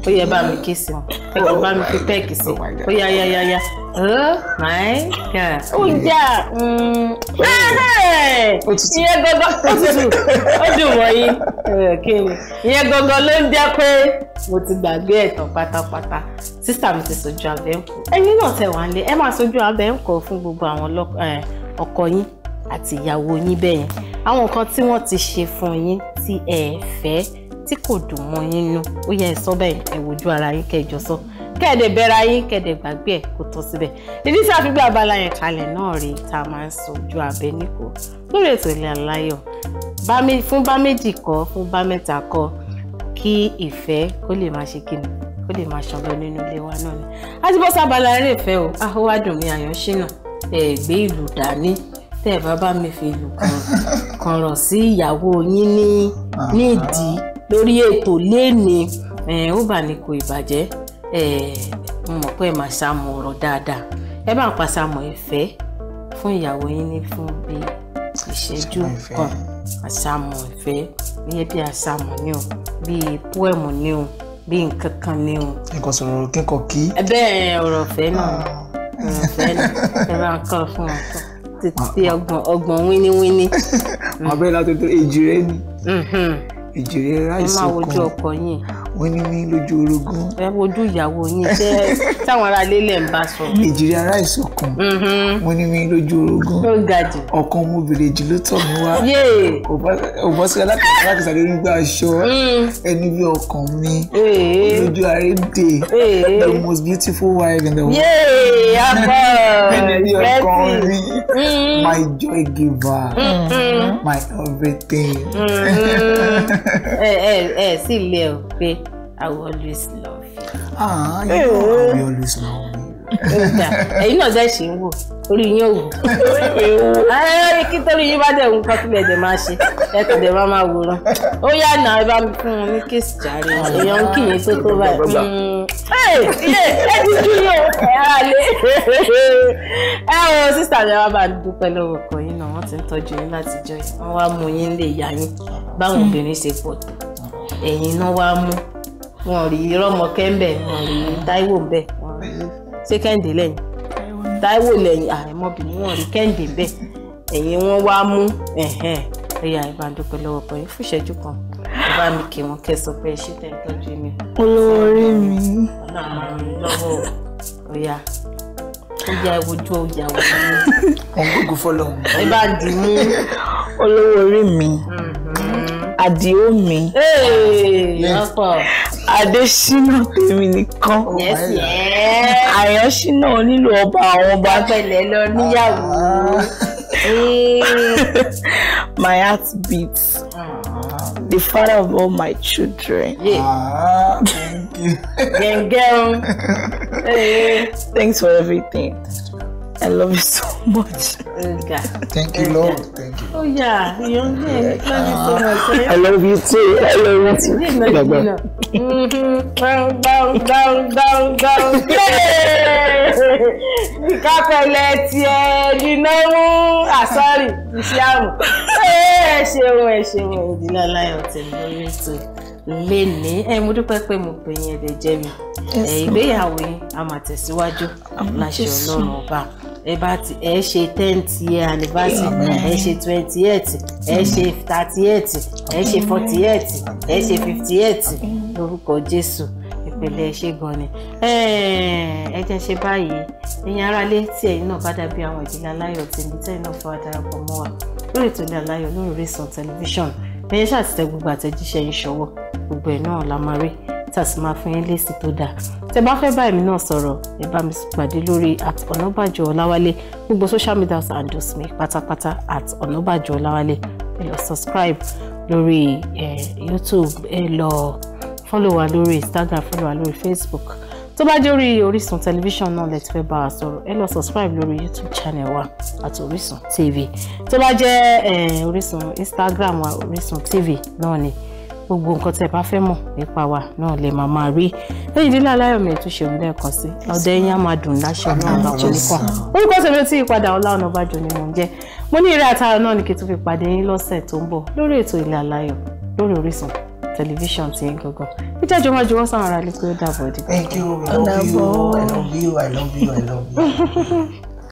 [SPEAKER 1] ó yẹ bá mi kí sí wọn ẹ kò bá mi fi pẹ́ẹ̀kì sí ó yá oh my god ó jà ìyẹn gọ́gọ́ ó dùn wọ̀nyí ìyẹn gọ́gọ́ ló ń jẹ́ pé mo ti gbàgbé ẹ̀tàn pátápátá sísà mi ti sojú abẹ́ ń kó ẹ̀yin náà tẹ̀ wá lé ẹ máa sojú abẹ́ ń kó fún gbogbo àwọn ọkọ yín àti ìyàwó yín bẹ́ẹ̀ yẹn àwọn nǹkan tí wọ́n ti ṣe fún yín tí ẹ fẹ́ tí kò dùn mọ́ yín nú ó yẹ ẹ sọ bẹ́ẹ̀ ẹ wojú ara yín kẹjọ sọ kẹ́ẹ̀dẹ̀ bẹ̀rẹ̀ ayé kẹ́ẹ̀dẹ̀ gbàgbé ẹ̀ kó tọ́ síbẹ̀ ìdí tí a fi gbé abala yẹn kalẹ̀ náà rèé tá a máa ń sọ ojú abẹ níkò lórí ètò ilé aláyọ̀ fún bá méjì kọ́ fún bá mẹ́ta kọ́ kí ìfẹ́ kó lè máa ṣe kíni kó lè máa ṣàn lọ nínú ilé wa náà ni a ti bọ́ sábàlá eré ìfẹ́ o ahówádùn mi Àyànṣínà gbé ìlú dání tẹ́ ẹ bá bá mi fi ìlú kan rọ̀ sí ìyàwó yín nídìí lórí ètò léèní ó bà ní kò ìbàjẹ́ mo mọ̀ pé ẹ máa ṣàmù ọ̀rọ̀ dáadáa ẹ bá ń pa ṣàmù ìfẹ́ fún ìyàwó yín ní fún bí ìṣẹ́jú kan àṣàmù ìfẹ́ bí àṣàmù ni o bí pọ́ẹ̀mù ni o bí nǹkan kan ni o.
[SPEAKER 3] nǹkan sọ̀rọ̀ kíkọ kí.
[SPEAKER 1] bẹ́ẹ̀ ọ̀rọ̀ ọ̀fẹ́ náà ẹ bá ń kọ́ fún ọkọ títí ọgbọ̀n wíníwíní.
[SPEAKER 3] abẹ́rẹ́ láti tó èjìrẹ́ ni èjìrẹ́ ráìsì kan.
[SPEAKER 1] ẹ máa wojú ọkọ yín.
[SPEAKER 3] wọ́n ní mí lójú orogún.
[SPEAKER 1] ẹ wojú ìyàwó yín táwọn ará ilé lẹ̀ ń bá sọ.
[SPEAKER 3] èjìrẹ́ ráìsì kan. wọ́n ní mí lójú orogún.
[SPEAKER 1] ó ga jù.
[SPEAKER 3] ọkàn ọmọbìnrin èjì ló tọ̀ mí wá. òbọ̀ sí alákàtà lórí gbà aṣọ ẹni bí ọkàn mi lójú àrédè the most beautiful wife in the world. ẹni bí ọkàn mi my joy giver my everything.
[SPEAKER 1] Sí lé o pé I will always love you.
[SPEAKER 3] You know I will always love you.
[SPEAKER 1] Ẹ̀yin náà dẹ̀ ṣe ń wò orí yín ò wò. Kí torí yín bá dẹ̀ ń kọ́ kílẹ̀ dẹ̀ máa ṣe ẹ̀kọ́ dẹ̀ máa wòran. Ó yá náà ẹ bá mi fún wọn ní kéèsì jàre èèyàn ń kíyìn tó báyìí. Ẹ ti kí yín o ẹ̀rá lé. Ẹ wo sísà mi wá bá a dúpẹ́ lọ́wọ́ ọkọ yín náà wọ́n ti ń tọ́jú yín láti jọ yìí. Wọ́n wá mú yín lè yá yín báwọn obìnrin ṣe pọ̀ tó. Ẹ̀yin náà wá mú wọn rí Rọ́mọkẹ́ ń bẹ̀ wọn rí Táíwò ń bẹ̀ wọn rí ṣé Kẹ́hìndé lẹ́yìn Táíwò lẹ́yìn àìmọ́bìnrin wọn rí Kẹ́hìndé bẹ́ẹ̀ ẹ̀yin wọn wá mú ẹ̀yà ìbádọ́pẹ́ lọ́wọ́ pẹ̀ fún ìṣẹ́jú kan bá mi kí wọn kẹsọ pé ṣé tẹ̀ ń tọ́jú mi.
[SPEAKER 4] olówó orí mi.
[SPEAKER 1] ọ̀nà máa ń lọ́wọ́ ọ̀yà ó yá ìwojú ọjà wọ̀ ní.
[SPEAKER 3] ọ̀gbọ́gbọ́ fọlọ́.
[SPEAKER 1] ẹ bá dì mú.
[SPEAKER 4] olówó orí mi. Àdìó mi.
[SPEAKER 1] lọ́pọ̀.
[SPEAKER 4] Adeshina tèmi nìkan. Àyànṣínà onílù ọba àwọn ọba.
[SPEAKER 1] Pẹ̀lẹ́ lọ níyàwó.
[SPEAKER 4] My heart beats. The father of all my children.
[SPEAKER 3] Thank you.
[SPEAKER 4] Thanks for everything. I love you so much.
[SPEAKER 3] Thank you, Lord. Thank you.
[SPEAKER 1] Oh yeah, young man, love you so much.
[SPEAKER 4] I love you too. I love you too.
[SPEAKER 1] Down. Ìkápẹ̀lẹ̀ tiẹ̀ ìnáwó àsọ́rì iṣẹ́ àrùn. Ẹ ṣeun Ìdílé Aláyọ̀ tẹ̀ lórí ètò lénìí. Mo dúpẹ́ pé mo pè yín ẹ̀dẹ̀ jẹ́ mi. Ìgbéyàwó yín a máa tẹ̀síwájú láṣẹ Ọlọ́run ọba. Ẹ ṣe 10th year anniversary, ẹ ṣe 20th, ẹ ṣe 30th, ẹ ṣe 40th, ẹ ṣe 50th lórúkọ Jésù. Ìpele ṣe gan ni. Ẹ jẹ́ ṣe báyìí. Ẹ̀yin aráalé tí ẹ̀yin náà bá dàbí àwọn ìdílé aláyọ̀ tí ibi tẹ́yin náà fẹ́ wá darapọ̀ mọ́ wa lórí ètò Ilé Aláyọ̀ lórí Orisun tẹlifíṣọ̀n. Ẹ̀yin ṣáà ti tẹ gbogbo àtẹ̀jíṣẹ́ yín ṣọwọ́. Gbogbo ẹ̀ náà la máa rí tá a sì máa fún yín lésì tó dáa. Tẹ́ bá fẹ́ bá èmi náà sọ̀rọ̀, ẹ bá mi pàdé lórí @Ọ̀nàbàjọ́ Ọláwálé. Gbogbo social media handles mi pátápátá @Ọ̀nàbàjọ́ Ọláwálé. Ẹ lọ subscribe lórí YouTube, ẹ lọ follow wa lórí Instagram, follow wa lórí Facebook. Tó bá jẹ́ orí Orisun tẹlifíṣọ̀n náà lẹ ti fẹ́ bá wa sọ̀rọ̀, ẹ lọ subscribe lórí YouTube channel wa @Orisun TV. Tó bá jẹ́ Orisun Instagram wa Orisun TV náà ni gbogbo nǹkan tẹ́ bá fẹ́ mọ̀ nípa wa náà lè máa rí. Lẹ́yìn Ìdílé Aláyọ̀ mi tún ṣe òun lẹ́ẹ̀kan sí. Ọ̀dọ̀ yín á máa dùn láṣẹ náà bá wọlé kan. Orúkọ tèmi tí ìpadà Ọlá Ọ̀nàbàjọ́ ni mò ń jẹ́. Mo ní ire àtayọ̀ náà ni kí n tún fi pàdé yín lọ́sẹ̀ tó ń bọ̀ lórí ètò Ilé Aláyọ̀ lórí Orisun television tí ń gangan. Ìjẹ́jọ́ máa jọ̀wọ́ sáwọn ará ilé pé ó dàbọ̀ ìdìbò.
[SPEAKER 3] Thank you. I love you. I love you. I love you. I love you.